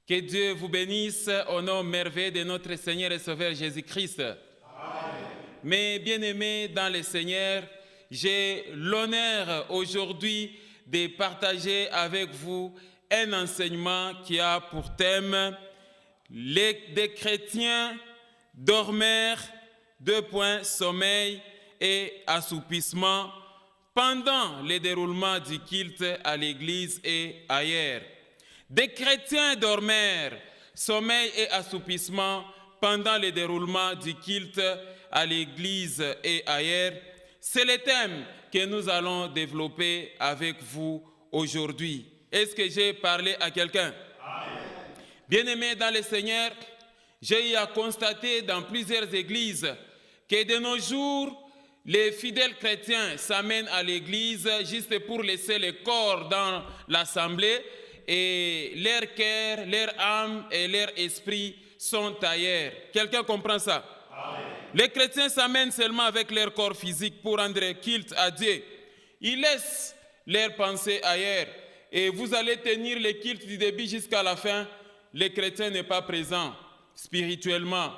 Que Dieu vous bénisse au nom merveilleux de notre Seigneur et Sauveur Jésus-Christ. Mes bien-aimés dans le Seigneur, j'ai l'honneur aujourd'hui de partager avec vous un enseignement qui a pour thème des chrétiens dormeurs, sommeil et assoupissement pendant le déroulement du culte à l'église et ailleurs. Des chrétiens dormeurs, sommeil et assoupissement pendant le déroulement du culte à l'église et ailleurs, c'est le thème que nous allons développer avec vous aujourd'hui. Est-ce que j'ai parlé à quelqu'un? Bien-aimés dans le Seigneur, j'ai eu à constater dans plusieurs églises que de nos jours, les fidèles chrétiens s'amènent à l'église juste pour laisser le corps dans l'assemblée et leur cœur, leur âme et leur esprit sont ailleurs. Quelqu'un comprend ça? Amen. Les chrétiens s'amènent seulement avec leur corps physique pour rendre culte à Dieu. Ils laissent leurs pensées ailleurs. Et vous allez tenir le culte du début jusqu'à la fin. Le chrétien n'est pas présent spirituellement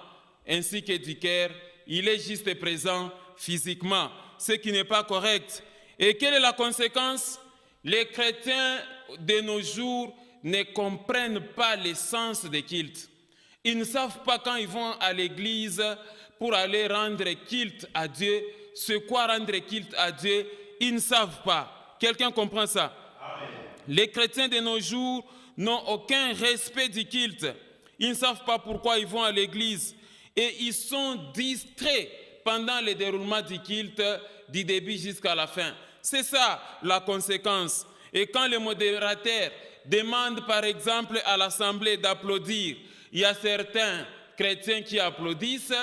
ainsi que du cœur. Il est juste présent physiquement, ce qui n'est pas correct. Et quelle est la conséquence? Les chrétiens de nos jours ne comprennent pas l'essence des cultes. Ils ne savent pas quand ils vont à l'église pour aller rendre culte à Dieu, ce quoi rendre culte à Dieu, ils ne savent pas. Quelqu'un comprend ça? Amen. Les chrétiens de nos jours n'ont aucun respect du culte. Ils ne savent pas pourquoi ils vont à l'église et ils sont distraits pendant le déroulement du culte du début jusqu'à la fin. C'est ça la conséquence. Et quand le modérateur demande par exemple à l'assemblée d'applaudir, il y a certains chrétiens qui applaudissent,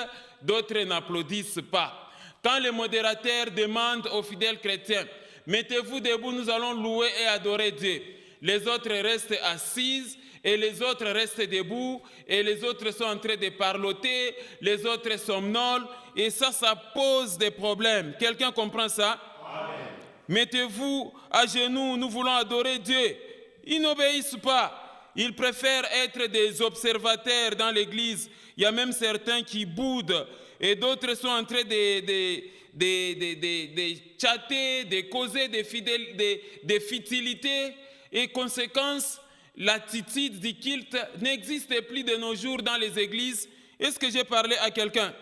d'autres n'applaudissent pas. Quand le modérateur demande aux fidèles chrétiens, mettez-vous debout, nous allons louer et adorer Dieu. Les autres restent assis et les autres restent debout et les autres sont en train de parloter, les autres somnolent et ça pose des problèmes. Quelqu'un comprend ça? Amen. Mettez-vous à genoux, nous voulons adorer Dieu. Ils n'obéissent pas. Ils préfèrent être des observateurs dans l'église. Il y a même certains qui boudent et d'autres sont en train de chatter, de causer des futilités. Et conséquence, l'attitude du culte n'existe plus de nos jours dans les églises. Est-ce que j'ai parlé à quelqu'un?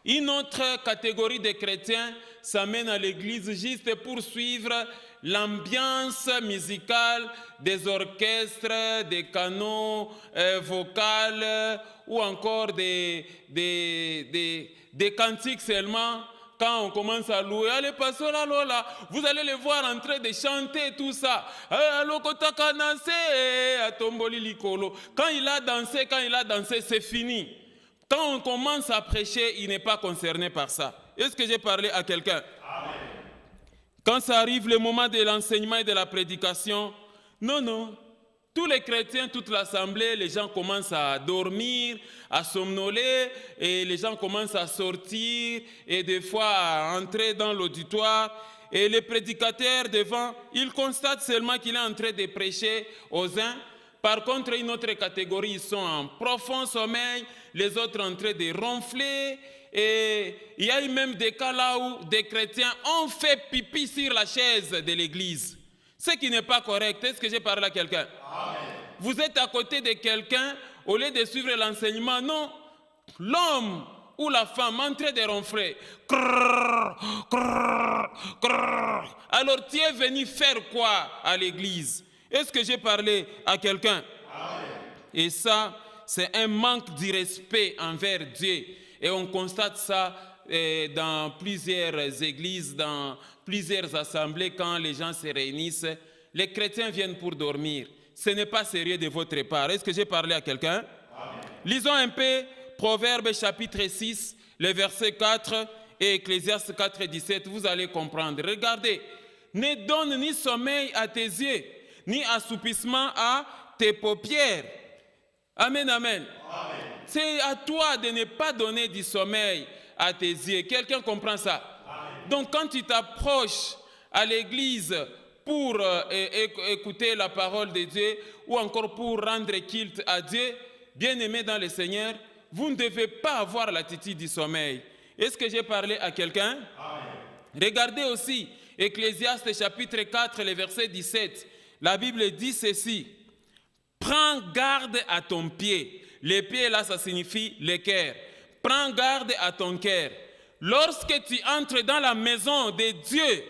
Une autre catégorie de chrétiens s'amène à l'église juste pour suivre l'ambiance musicale des orchestres, des canons vocaux ou encore des cantiques seulement. Quand on commence à louer, allez, pasteur, là, vous allez les voir en train de chanter tout ça. Quand il a dansé, c'est fini. Quand on commence à prêcher, il n'est pas concerné par ça. Est-ce que j'ai parlé à quelqu'un? Quand ça arrive le moment de l'enseignement et de la prédication, non. Tous les chrétiens, toute l'assemblée, les gens commencent à dormir, à somnoler, et les gens commencent à sortir, et des fois à entrer dans l'auditoire. Et le prédicateur devant, il constate seulement qu'il est en train de prêcher aux uns. Par contre, une autre catégorie, ils sont en profond sommeil, les autres en train de ronfler. Et il y a eu même des cas là où des chrétiens ont fait pipi sur la chaise de l'église. Ce qui n'est pas correct. Est-ce que j'ai parlé à quelqu'un? Vous êtes à côté de quelqu'un, au lieu de suivre l'enseignement, non. L'homme ou la femme en train de ronfler. Alors tu es venu faire quoi à l'église? Est-ce que j'ai parlé à quelqu'un? Et ça, c'est un manque de respect envers Dieu. Et on constate ça dans plusieurs églises, dans plusieurs assemblées, quand les gens se réunissent. Les chrétiens viennent pour dormir. Ce n'est pas sérieux de votre part. Est-ce que j'ai parlé à quelqu'un? Lisons un peu Proverbes chapitre 6, le verset 4 et Ecclésiaste 4, 17. Vous allez comprendre. Regardez. Ne donne ni sommeil à tes yeux, ni assoupissement à tes paupières. Amen, amen. C'est à toi de ne pas donner du sommeil à tes yeux. Quelqu'un comprend ça? Amen. Donc quand tu t'approches à l'église pour écouter la parole de Dieu ou encore pour rendre culte à Dieu, bien-aimés dans le Seigneur, vous ne devez pas avoir l'attitude du sommeil. Est-ce que j'ai parlé à quelqu'un? Regardez aussi Ecclésiaste chapitre 4, le verset 17. La Bible dit ceci. Prends garde à ton pied. Les pieds là, ça signifie le cœur. Prends garde à ton cœur. Lorsque tu entres dans la maison de Dieu,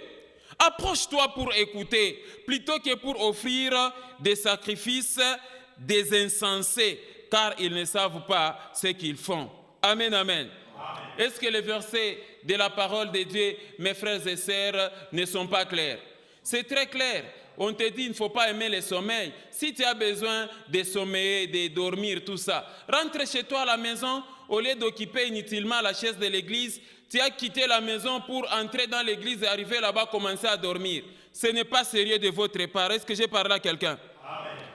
approche-toi pour écouter, plutôt que pour offrir des sacrifices des insensés, car ils ne savent pas ce qu'ils font. Amen, amen. Est-ce que les versets de la parole de Dieu, mes frères et sœurs, ne sont pas clairs? C'est très clair. On te dit, il ne faut pas aimer le sommeil. Si tu as besoin de sommeiller, de dormir, tout ça, rentre chez toi à la maison, au lieu d'occuper inutilement la chaise de l'église, tu as quitté la maison pour entrer dans l'église et arriver là-bas, commencer à dormir. Ce n'est pas sérieux de votre part. Est-ce que j'ai parlé à quelqu'un?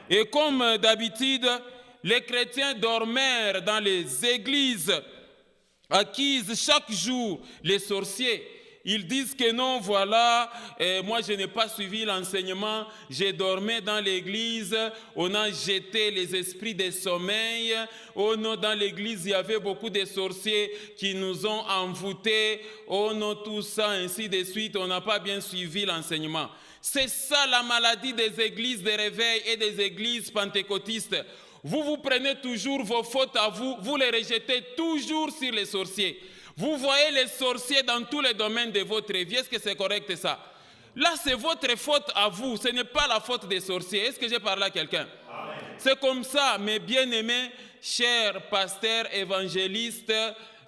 Et comme d'habitude, les chrétiens dormèrent dans les églises acquises chaque jour, les sorciers. Ils disent que non, voilà, moi je n'ai pas suivi l'enseignement, j'ai dormi dans l'église, on a jeté les esprits de sommeil, oh non, dans l'église il y avait beaucoup de sorciers qui nous ont envoûtés, oh non, tout ça, ainsi de suite, on n'a pas bien suivi l'enseignement. C'est ça la maladie des églises de réveil et des églises pentecôtistes. Vous prenez toujours vos fautes à vous, vous les rejetez toujours sur les sorciers. Vous voyez les sorciers dans tous les domaines de votre vie. Est-ce que c'est correct ça? Là, c'est votre faute à vous. Ce n'est pas la faute des sorciers. Est-ce que j'ai parlé à quelqu'un? C'est comme ça, mes bien-aimés, chers pasteurs, évangélistes,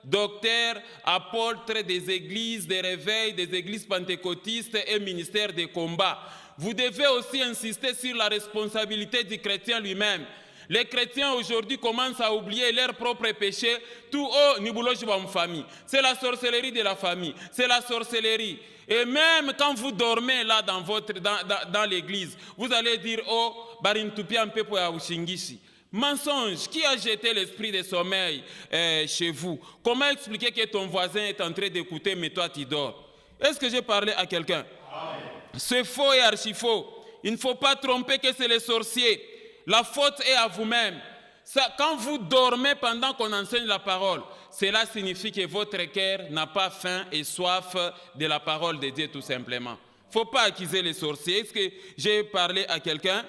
docteurs, apôtres des églises de réveil, des églises pentecôtistes et ministères de combat. Vous devez aussi insister sur la responsabilité du chrétien lui-même. Les chrétiens aujourd'hui commencent à oublier leurs propres péchés. Tout haut, famille. C'est la sorcellerie de la famille. C'est la sorcellerie. Et même quand vous dormez là dans l'église, vous allez dire, oh, barintupia mpepo ya ushingishi. Mensonge. Qui a jeté l'esprit de sommeil chez vous? Comment expliquer que ton voisin est en train d'écouter, mais toi tu dors? Est-ce que j'ai parlé à quelqu'un? C'est faux et archi faux. Il ne faut pas tromper que c'est les sorciers. La faute est à vous-même. Quand vous dormez pendant qu'on enseigne la parole, cela signifie que votre cœur n'a pas faim et soif de la parole de Dieu tout simplement. Il ne faut pas accuser les sorciers. Est-ce que j'ai parlé à quelqu'un?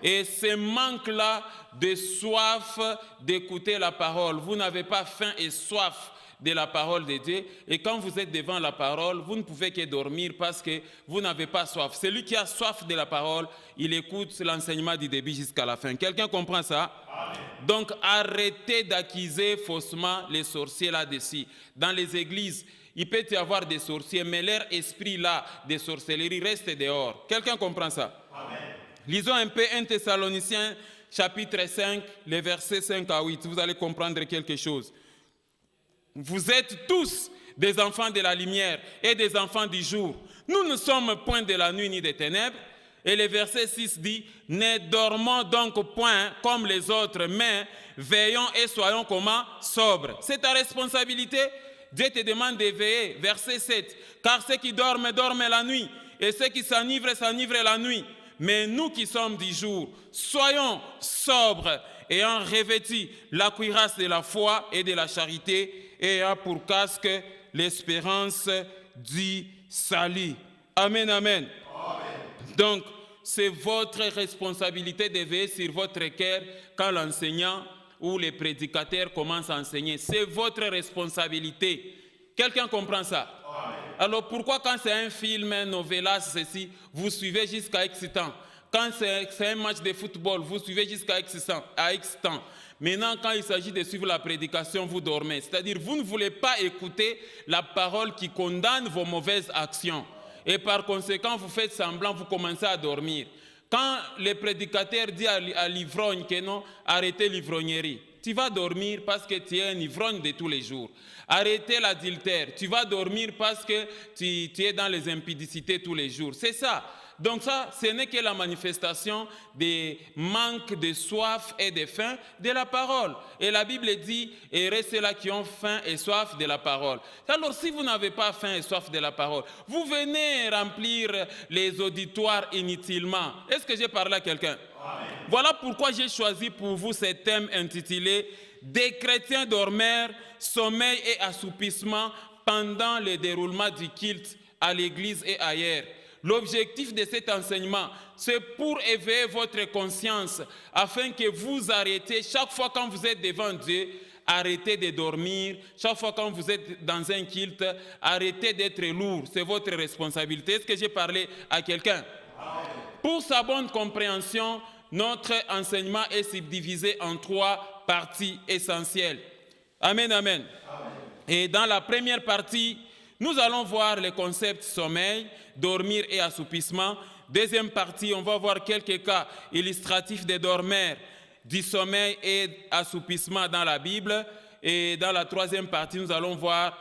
Et ce manque-là de soif d'écouter la parole, vous n'avez pas faim et soif de la parole de Dieu. Et quand vous êtes devant la parole, vous ne pouvez que dormir parce que vous n'avez pas soif. Celui qui a soif de la parole, il écoute l'enseignement du début jusqu'à la fin. Quelqu'un comprend ça? Amen. Donc arrêtez d'accuser faussement les sorciers là-dessus. Dans les églises, il peut y avoir des sorciers, mais leur esprit là, de sorcellerie, reste dehors. Quelqu'un comprend ça? Amen. Lisons un peu 1 Thessaloniciens chapitre 5, les versets 5 à 8. Vous allez comprendre quelque chose. Vous êtes tous des enfants de la lumière et des enfants du jour. Nous ne sommes point de la nuit ni des ténèbres. Et le verset 6 dit, ne dormons donc point comme les autres, mais veillons et soyons comment? Sobres. C'est ta responsabilité. Dieu te demande de veiller. Verset 7, car ceux qui dorment, dorment la nuit, et ceux qui s'enivrent, s'enivrent la nuit. Mais nous qui sommes du jour, soyons sobres, ayant revêtu la cuirasse de la foi et de la charité, et ayant pour casque l'espérance du salut. Amen, amen. Donc, c'est votre responsabilité de veiller sur votre cœur quand l'enseignant ou les prédicateurs commencent à enseigner. C'est votre responsabilité. Quelqu'un comprend ça? Alors pourquoi quand c'est un film, un novelas, ceci, vous suivez jusqu'à X temps? Quand c'est un match de football, vous suivez jusqu'à X temps. Maintenant, quand il s'agit de suivre la prédication, vous dormez. C'est-à-dire, vous ne voulez pas écouter la parole qui condamne vos mauvaises actions. Et par conséquent, vous faites semblant, vous commencez à dormir. Quand le prédicateur dit à l'ivrogne que non, arrêtez l'ivrognerie. Tu vas dormir parce que tu es un ivrogne de tous les jours. Arrêtez l'adultère. Tu vas dormir parce que tu es dans les impudicités tous les jours. C'est ça. Donc ça, ce n'est que la manifestation des manques de soif et de faim de la parole. Et la Bible dit, heureux ceux-là qui ont faim et soif de la parole. Alors si vous n'avez pas faim et soif de la parole, vous venez remplir les auditoires inutilement. Est-ce que j'ai parlé à quelqu'un? Voilà pourquoi j'ai choisi pour vous ce thème intitulé « Des chrétiens dormeurs, sommeil et assoupissement pendant le déroulement du culte à l'église et ailleurs ». L'objectif de cet enseignement, c'est pour éveiller votre conscience afin que vous arrêtez, chaque fois quand vous êtes devant Dieu, arrêtez de dormir. Chaque fois quand vous êtes dans un culte, arrêtez d'être lourd. C'est votre responsabilité. Est-ce que j'ai parlé à quelqu'un? Pour sa bonne compréhension, notre enseignement est subdivisé en 3 parties essentielles. Amen, amen. Et dans la première partie, nous allons voir les concepts sommeil, dormir et assoupissement. Deuxième partie, on va voir quelques cas illustratifs des dormeurs, du sommeil et assoupissement dans la Bible. Et dans la troisième partie, nous allons voir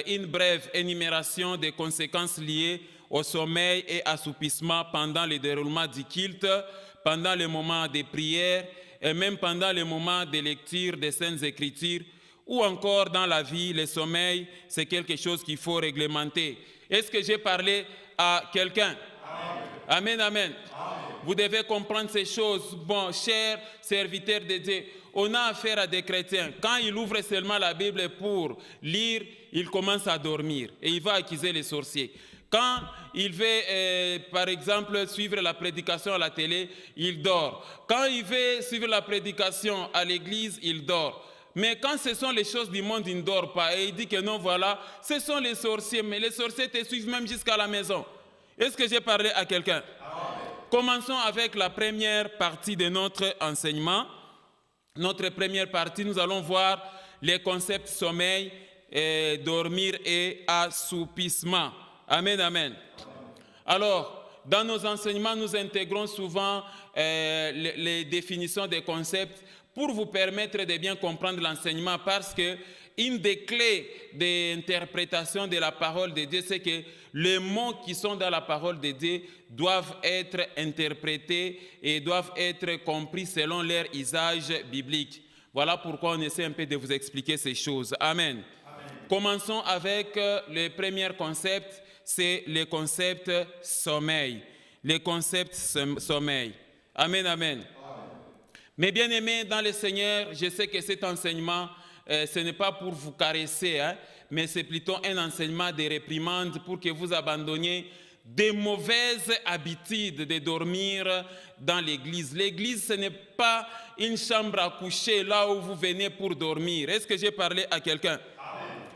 une brève énumération des conséquences liées au sommeil et assoupissement pendant le déroulement du culte, pendant les moments de prière et même pendant les moments de lecture des Saintes Écritures, ou encore dans la vie, le sommeil, c'est quelque chose qu'il faut réglementer. Est-ce que j'ai parlé à quelqu'un? Amen, amen. Amen. Vous devez comprendre ces choses. Bon, chers serviteurs de Dieu, on a affaire à des chrétiens. Quand ils ouvrent seulement la Bible pour lire, ils commencent à dormir et il va accuser les sorciers. Quand il veut, par exemple, suivre la prédication à la télé, il dort. Quand il veut suivre la prédication à l'église, il dort. Mais quand ce sont les choses du monde, il ne dort pas. Et il dit que non, voilà, ce sont les sorciers. Mais les sorciers te suivent même jusqu'à la maison. Est-ce que j'ai parlé à quelqu'un? Commençons avec la première partie de notre enseignement. Notre première partie, nous allons voir les concepts sommeil, dormir et assoupissement. Amen, amen. Alors, dans nos enseignements, nous intégrons souvent les définitions des concepts pour vous permettre de bien comprendre l'enseignement, parce que une des clés d'interprétation de la parole de Dieu, c'est que les mots qui sont dans la parole de Dieu doivent être interprétés et doivent être compris selon leur usage biblique. Voilà pourquoi on essaie un peu de vous expliquer ces choses. Amen. Amen. Commençons avec le premier concept, c'est le concept sommeil. Le concept sommeil. Amen, amen. Mais bien aimés dans le Seigneur, je sais que cet enseignement, ce n'est pas pour vous caresser, hein, mais c'est plutôt un enseignement de réprimande pour que vous abandonniez des mauvaises habitudes de dormir dans l'église. L'église, ce n'est pas une chambre à coucher là où vous venez pour dormir. Est-ce que j'ai parlé à quelqu'un?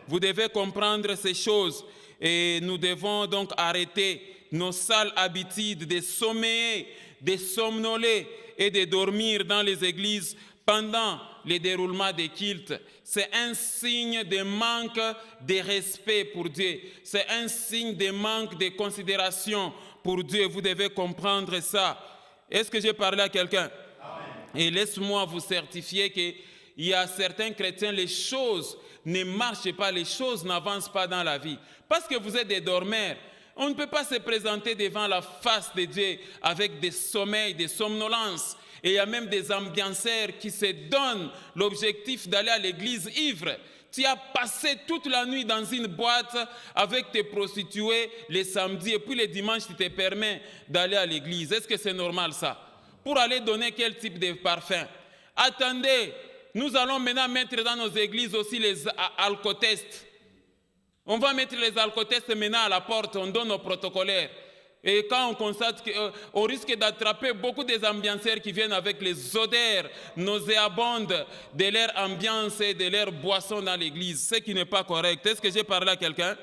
Vous devez comprendre ces choses et nous devons donc arrêter nos sales habitudes de sommeiller, de somnoler et de dormir dans les églises pendant le déroulement des cultes. C'est un signe de manque de respect pour Dieu. C'est un signe de manque de considération pour Dieu. Vous devez comprendre ça. Est-ce que j'ai parlé à quelqu'un? Et laisse-moi vous certifier qu'il y a certains chrétiens, les choses ne marchent pas, les choses n'avancent pas dans la vie. Parce que vous êtes des dormeurs. On ne peut pas se présenter devant la face de Dieu avec des sommeils, des somnolences. Et il y a même des ambianceurs qui se donnent l'objectif d'aller à l'église ivre. Tu as passé toute la nuit dans une boîte avec tes prostituées les samedis et puis les dimanches, tu te permets d'aller à l'église. Est-ce que c'est normal ça? Pour aller donner quel type de parfum? Attendez, nous allons maintenant mettre dans nos églises aussi les alcotests. On va mettre les alcotests maintenant à la porte, on donne aux protocolaires. Et quand on constate qu'on risque d'attraper beaucoup des ambianceurs qui viennent avec les odeurs nauséabondes de leur ambiance et de leur boisson dans l'église, ce qui n'est pas correct. Est-ce que j'ai parlé à quelqu'un?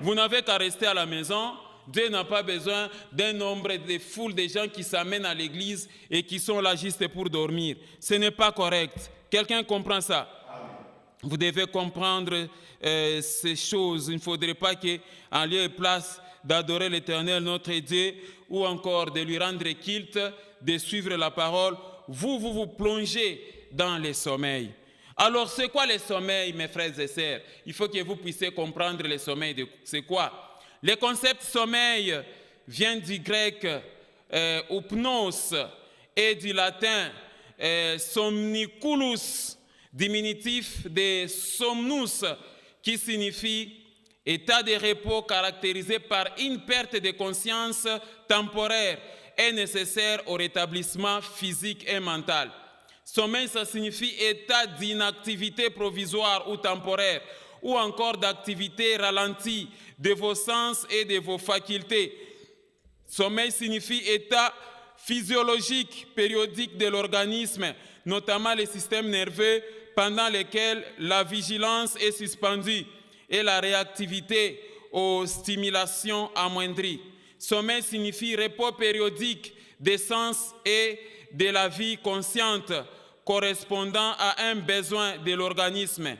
Vous n'avez qu'à rester à la maison. Dieu n'a pas besoin d'un nombre de foules de gens qui s'amènent à l'église et qui sont là juste pour dormir. Ce n'est pas correct. Quelqu'un comprend ça? Vous devez comprendre ces choses. Il ne faudrait pas qu'en lieu et place d'adorer l'Éternel, notre Dieu, ou encore de lui rendre culte, de suivre la parole, vous plongez dans le sommeil. Alors, c'est quoi le sommeil, mes frères et sœurs? Il faut que vous puissiez comprendre le sommeil. C'est quoi? Le concept sommeil vient du grec upnos et du latin somniculus, diminutif de somnus, qui signifie état de repos caractérisé par une perte de conscience temporaire et nécessaire au rétablissement physique et mental. Sommeil, ça signifie état d'inactivité provisoire ou temporaire, ou encore d'activité ralentie de vos sens et de vos facultés. Sommeil signifie état physiologique périodique de l'organisme, notamment le système nerveux, pendant lequel la vigilance est suspendue et la réactivité aux stimulations amoindrie. Sommeil signifie repos périodique des sens et de la vie consciente correspondant à un besoin de l'organisme.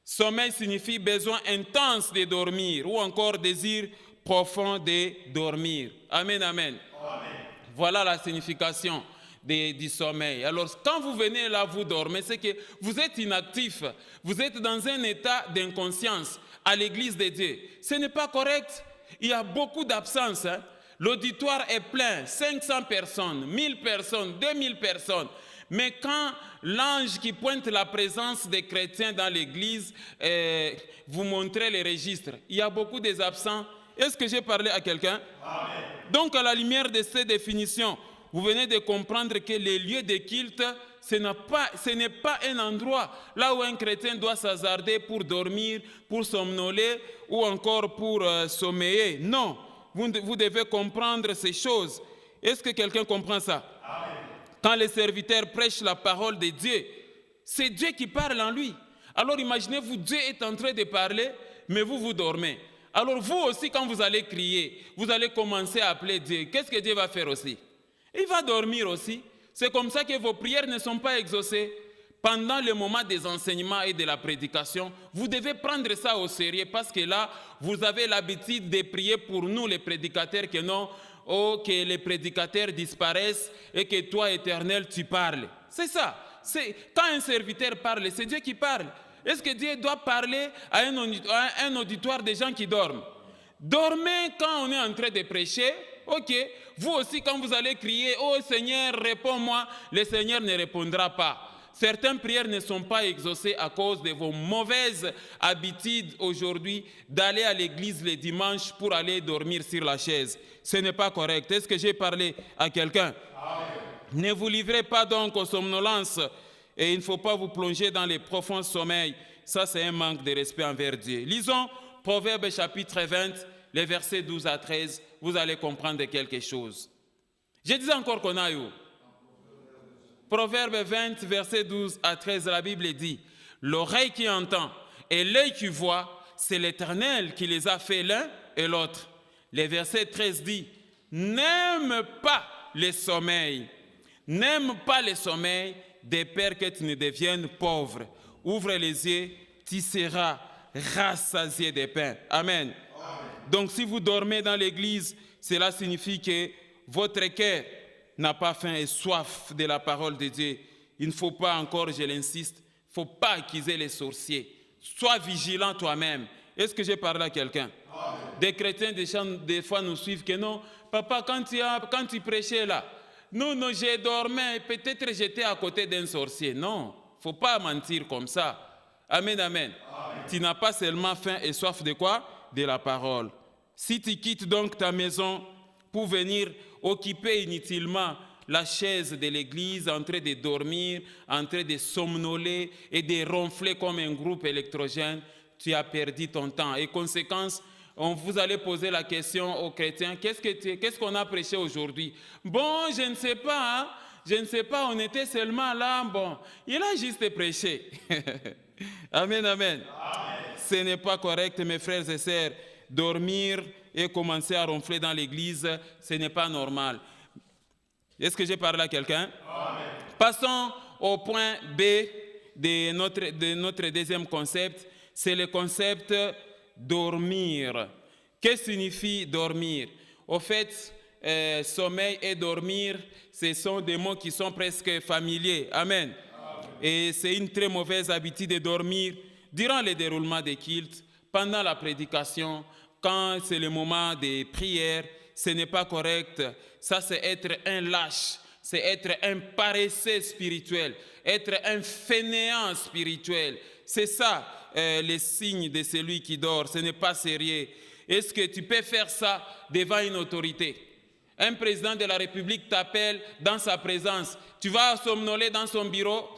Sommeil signifie besoin intense de dormir ou encore désir profond de dormir. Amen, amen. Amen. Voilà la signification du sommeil. Alors, quand vous venez là, vous dormez, c'est que vous êtes inactif. Vous êtes dans un état d'inconscience à l'église de Dieu. Ce n'est pas correct. Il y a beaucoup d'absence. Hein? L'auditoire est plein, 500 personnes, 1000 personnes, 2000 personnes. Mais quand l'ange qui pointe la présence des chrétiens dans l'église vous montrez les registres, il y a beaucoup des absents. Est-ce que j'ai parlé à quelqu'un? Donc, à la lumière de ces définitions, vous venez de comprendre que les lieux de culte, ce n'est pas un endroit là où un chrétien doit s'hasarder pour dormir, pour somnoler ou encore pour sommeiller. Non, vous devez comprendre ces choses. Est-ce que quelqu'un comprend ça? Amen. Quand les serviteurs prêchent la parole de Dieu, c'est Dieu qui parle en lui. Alors imaginez-vous, Dieu est en train de parler, mais vous dormez. Alors vous aussi, quand vous allez crier, vous allez commencer à appeler Dieu. Qu'est-ce que Dieu va faire aussi? Il va dormir aussi. C'est comme ça que vos prières ne sont pas exaucées. Pendant le moment des enseignements et de la prédication, vous devez prendre ça au sérieux parce que là, vous avez l'habitude de prier pour nous, les prédicateurs, que non, que les prédicateurs disparaissent et que toi, Éternel, tu parles. C'est ça. Quand un serviteur parle, c'est Dieu qui parle. Est-ce que Dieu doit parler à un auditoire de gens qui dorment? Dormez quand on est en train de prêcher. Ok, vous aussi quand vous allez crier, oh Seigneur, réponds-moi, le Seigneur ne répondra pas. Certaines prières ne sont pas exaucées à cause de vos mauvaises habitudes aujourd'hui d'aller à l'église le dimanche pour aller dormir sur la chaise. Ce n'est pas correct. Est-ce que j'ai parlé à quelqu'un? Ne vous livrez pas donc aux somnolences et il ne faut pas vous plonger dans les profonds sommeils. Ça, c'est un manque de respect envers Dieu. Lisons Proverbes chapitre 20, les versets 12 à 13. Vous allez comprendre quelque chose. Je disais encore qu'on a eu. Proverbe 20, versets 12 à 13, la Bible dit, « L'oreille qui entend et l'œil qui voit, c'est l'Éternel qui les a fait l'un et l'autre. » Le verset 13 dit, « N'aime pas les sommeils, n'aime pas les sommeils, de peur que tu ne deviennes pauvre. Ouvre les yeux, tu seras rassasié de pain. » Amen. Donc, si vous dormez dans l'église, cela signifie que votre cœur n'a pas faim et soif de la parole de Dieu. Il ne faut pas encore, je l'insiste, il ne faut pas accuser les sorciers. Sois vigilant toi-même. Est-ce que j'ai parlé à quelqu'un? Des chrétiens, des fois, nous suivent que non. Papa, quand tu prêchais là, non, j'ai dormi, peut-être j'étais à côté d'un sorcier. Non, il ne faut pas mentir comme ça. Amen, amen. Tu n'as pas seulement faim et soif de quoi? De la parole. Si tu quittes donc ta maison pour venir occuper inutilement la chaise de l'église, en train de dormir, en train de somnoler et de ronfler comme un groupe électrogène, tu as perdu ton temps. Et conséquence, vous allez poser la question aux chrétiens, qu'est-ce qu'on a prêché aujourd'hui? Bon, je ne sais pas, hein? Je ne sais pas, on était seulement là, bon, il a juste prêché. Amen, amen. Ce n'est pas correct, mes frères et sœurs. Dormir et commencer à ronfler dans l'église, ce n'est pas normal. Est-ce que j'ai parlé à quelqu'un? Passons au point B de notre deuxième concept. C'est le concept dormir. Qu'est-ce que signifie dormir? Au fait, sommeil et dormir, ce sont des mots qui sont presque familiers. Amen. Et c'est une très mauvaise habitude de dormir durant le déroulement des cultes, pendant la prédication, quand c'est le moment des prières. Ce n'est pas correct. Ça, c'est être un lâche, c'est être un paresseux spirituel, être un fainéant spirituel. C'est ça les signes de celui qui dort. Ce n'est pas sérieux. Est-ce que tu peux faire ça devant une autorité? Un président de la République t'appelle dans sa présence. Tu vas somnoler dans son bureau?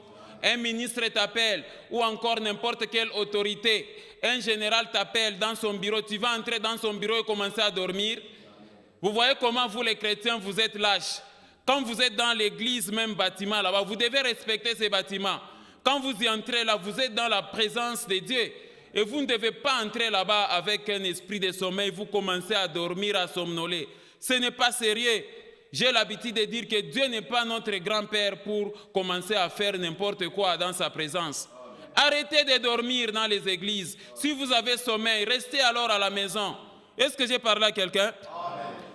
Un ministre t'appelle, ou encore n'importe quelle autorité. Un général t'appelle dans son bureau. Tu vas entrer dans son bureau et commencer à dormir? Vous voyez comment vous les chrétiens, vous êtes lâches. Quand vous êtes dans l'église, même bâtiment là-bas, vous devez respecter ces bâtiments. Quand vous y entrez là, vous êtes dans la présence de Dieu. Et vous ne devez pas entrer là-bas avec un esprit de sommeil, vous commencez à dormir, à somnoler. Ce n'est pas sérieux. J'ai l'habitude de dire que Dieu n'est pas notre grand-père pour commencer à faire n'importe quoi dans sa présence. Arrêtez de dormir dans les églises. Si vous avez sommeil, restez alors à la maison. Est-ce que j'ai parlé à quelqu'un?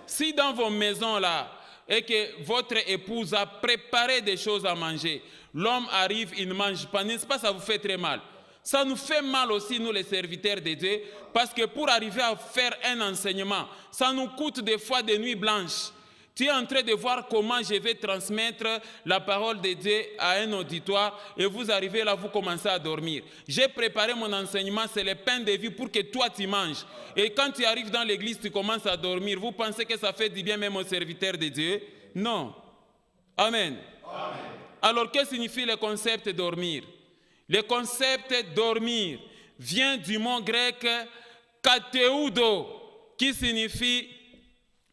Si dans vos maisons là, et que votre épouse a préparé des choses à manger, l'homme arrive, il ne mange pas, n'est-ce pas, ça vous fait très mal? Ça nous fait mal aussi, nous les serviteurs de Dieu, parce que pour arriver à faire un enseignement, ça nous coûte des fois des nuits blanches. Tu es en train de voir comment je vais transmettre la parole de Dieu à un auditoire et vous arrivez là, vous commencez à dormir. J'ai préparé mon enseignement, c'est le pain de vie pour que toi tu manges. Et quand tu arrives dans l'église, tu commences à dormir. Vous pensez que ça fait du bien même aux serviteurs de Dieu? Non. Amen. Amen. Alors, que signifie le concept dormir? Le concept dormir vient du mot grec kateudo, qui signifie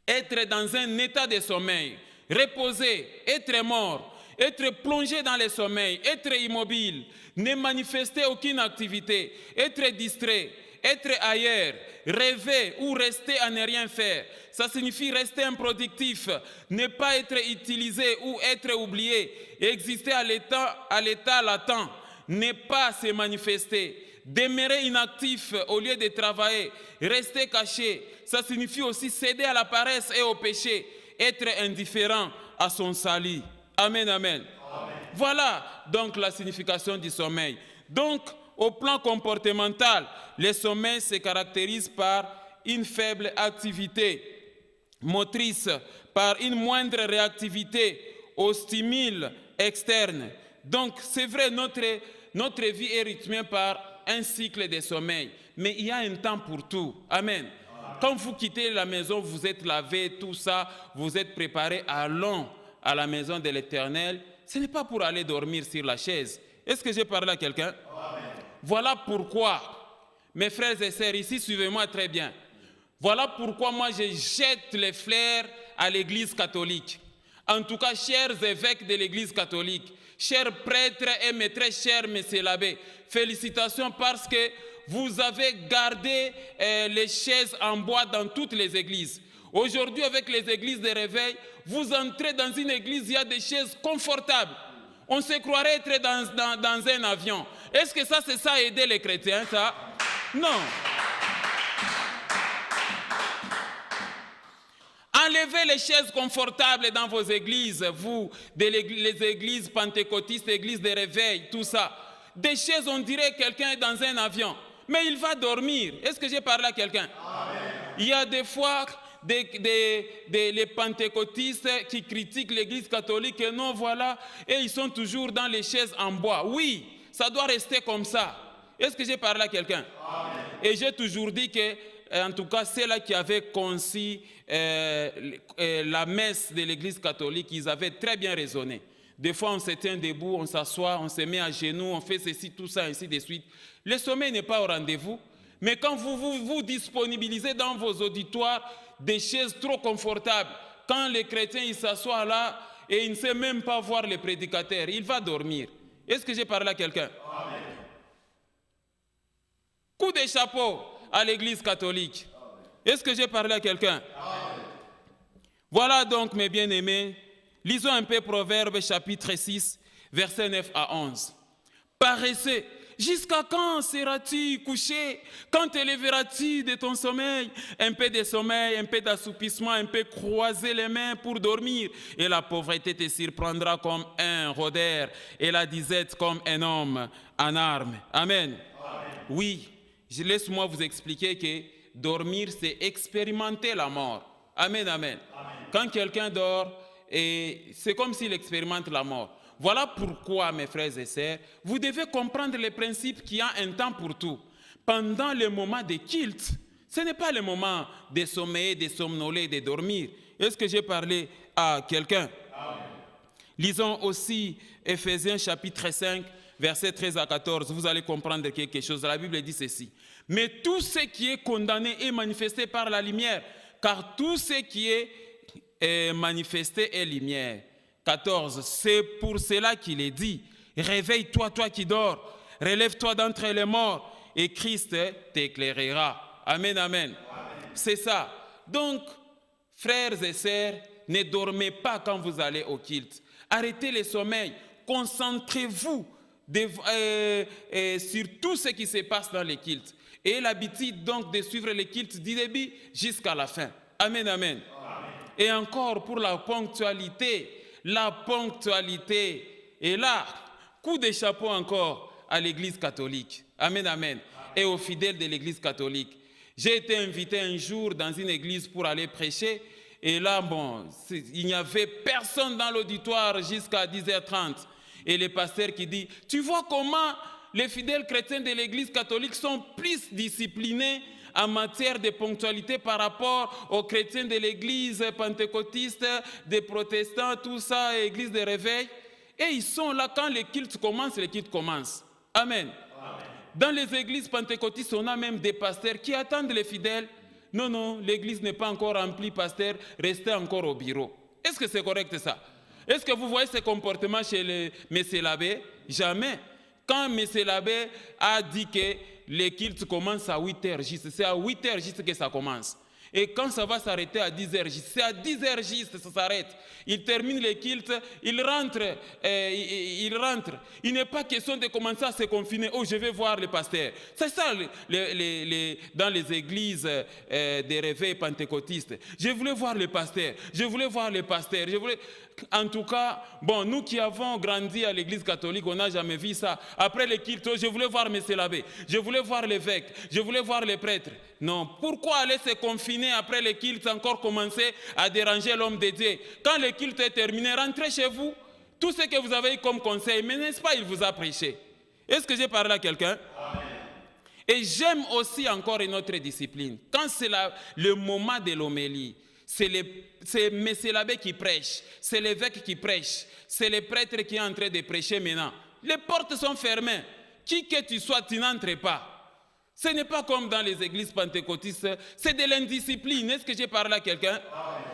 être dans un état de sommeil, reposer, être mort, être plongé dans le sommeil, être immobile, ne manifester aucune activité, être distrait, être ailleurs, rêver ou rester à ne rien faire. Ça signifie rester improductif, ne pas être utilisé ou être oublié, exister à l'état latent, ne pas se manifester. Demeurer inactif au lieu de travailler, rester caché, ça signifie aussi céder à la paresse et au péché, être indifférent à son salut. Amen, amen. Amen. Voilà donc la signification du sommeil. Donc, au plan comportemental, le sommeil se caractérise par une faible activité motrice, par une moindre réactivité aux stimuli externes. Donc, c'est vrai, notre vie est rythmée par un cycle de sommeil, mais il y a un temps pour tout. Amen. Quand vous quittez la maison, vous êtes lavé, tout ça, vous êtes préparé, allons à la maison de l'Éternel. Ce n'est pas pour aller dormir sur la chaise. Est-ce que j'ai parlé à quelqu'un? Voilà pourquoi, mes frères et sœurs, ici, suivez-moi très bien. Voilà pourquoi moi, je jette les fleurs à l'Église catholique. En tout cas, chers évêques de l'Église catholique, chers prêtres et maîtresses, chers messieurs l'abbé, félicitations parce que vous avez gardé les chaises en bois dans toutes les églises. Aujourd'hui, avec les églises de réveil, vous entrez dans une église, il y a des chaises confortables. On se croirait être dans un avion. Est-ce que ça, c'est ça aider les chrétiens, ça? Non. Enlevez les chaises confortables dans vos églises, vous, les églises pentecôtistes, églises de réveil, tout ça. Des chaises, on dirait quelqu'un est dans un avion, mais il va dormir. Est-ce que j'ai parlé à quelqu'un? Il y a des fois les pentecôtistes qui critiquent l'église catholique, et non, voilà, et ils sont toujours dans les chaises en bois. Oui, ça doit rester comme ça. Est-ce que j'ai parlé à quelqu'un? Et j'ai toujours dit que, en tout cas, ceux-là qui avaient conçu la messe de l'église catholique, ils avaient très bien raisonné. Des fois, on se tient debout, on s'assoit, on se met à genoux, on fait ceci, tout ça, ainsi de suite. Le sommeil n'est pas au rendez-vous. Mais quand vous disponibilisez dans vos auditoires des chaises trop confortables, quand les chrétiens ils s'assoient là et il ne sait même pas voir les prédicateurs, il va dormir. Est-ce que j'ai parlé à quelqu'un? Coup de chapeau à l'église catholique. Est-ce que j'ai parlé à quelqu'un? Voilà donc, mes bien-aimés, lisons un peu Proverbes chapitre 6, versets 9 à 11. Paresseux, Jusqu'à quand seras-tu couché? Quand te lèveras-tu de ton sommeil? Un peu de sommeil, un peu d'assoupissement, un peu croiser les mains pour dormir. Et la pauvreté te surprendra comme un rôdeur et la disette comme un homme en armes. Amen. Amen. Oui, laisse-moi vous expliquer que dormir, c'est expérimenter la mort. Amen, amen. Amen. Quand quelqu'un dort, c'est comme s'il expérimente la mort. Voilà pourquoi, mes frères et sœurs, vous devez comprendre le principe qu'il y a un temps pour tout. Pendant le moment de culte, ce n'est pas le moment de sommeiller, de somnoler, de dormir. Est-ce que j'ai parlé à quelqu'un? Lisons aussi Éphésiens chapitre 5, versets 13 à 14. Vous allez comprendre quelque chose. La Bible dit ceci. Mais tout ce qui est condamné est manifesté par la lumière, car tout ce qui est manifesté est lumière. 14. C'est pour cela qu'il est dit, réveille-toi, toi qui dors, relève-toi d'entre les morts, et Christ t'éclairera. Amen, amen. C'est ça. Donc, frères et sœurs, ne dormez pas quand vous allez au culte. Arrêtez le sommeil. Concentrez-vous sur tout ce qui se passe dans les cultes. Et l'habitude donc de suivre les cultes du début jusqu'à la fin. Amen, amen. Et encore pour la ponctualité. La ponctualité. Et là, coup de chapeau encore à l'Église catholique. Amen, amen. Et aux fidèles de l'Église catholique. J'ai été invité un jour dans une église pour aller prêcher. Et là, bon, il n'y avait personne dans l'auditoire jusqu'à 10h30. Et le pasteur qui dit, tu vois comment les fidèles chrétiens de l'Église catholique sont plus disciplinés en matière de ponctualité par rapport aux chrétiens de l'Église pentecôtiste, des protestants, tout ça, Église de réveil. Et ils sont là quand les cultes commencent, Amen. Amen. Dans les églises pentecôtistes, on a même des pasteurs qui attendent les fidèles. Non, non, l'église n'est pas encore remplie, pasteur, restez encore au bureau. Est-ce que c'est correct ça? Est-ce que vous voyez ce comportement chez M. l'abbé? Jamais. Quand M. l'abbé a dit que les cultes commencent à 8h juste, c'est à 8h juste que ça commence. Et quand ça va s'arrêter à 10h juste, c'est à 10h juste ça s'arrête. Il termine les cultes, il rentre. Il n'est pas question de commencer à se confiner. Oh, je vais voir le pasteur. C'est ça dans les églises des réveils pentecôtistes. Je voulais voir le pasteur. En tout cas, bon, nous qui avons grandi à l'église catholique, on n'a jamais vu ça. Après les cultes, je voulais voir M. l'abbé, je voulais voir l'évêque, je voulais voir les prêtres. Non, pourquoi aller se confiner après les cultes, encore commencer à déranger l'homme de Dieu? Quand le culte est terminé, rentrez chez vous. Tout ce que vous avez eu comme conseil, mais n'est-ce pas, il vous a prêché. Est-ce que j'ai parlé à quelqu'un? Amen. Et j'aime aussi encore une autre discipline. Quand c'est le moment de l'homélie, c'est M. l'abbé qui prêche, c'est l'évêque qui prêche, c'est le prêtre qui est en train de prêcher maintenant. Les portes sont fermées. Qui que tu sois, tu n'entres pas. Ce n'est pas comme dans les églises pentecôtistes, c'est de l'indiscipline. Est-ce que j'ai parlé à quelqu'un?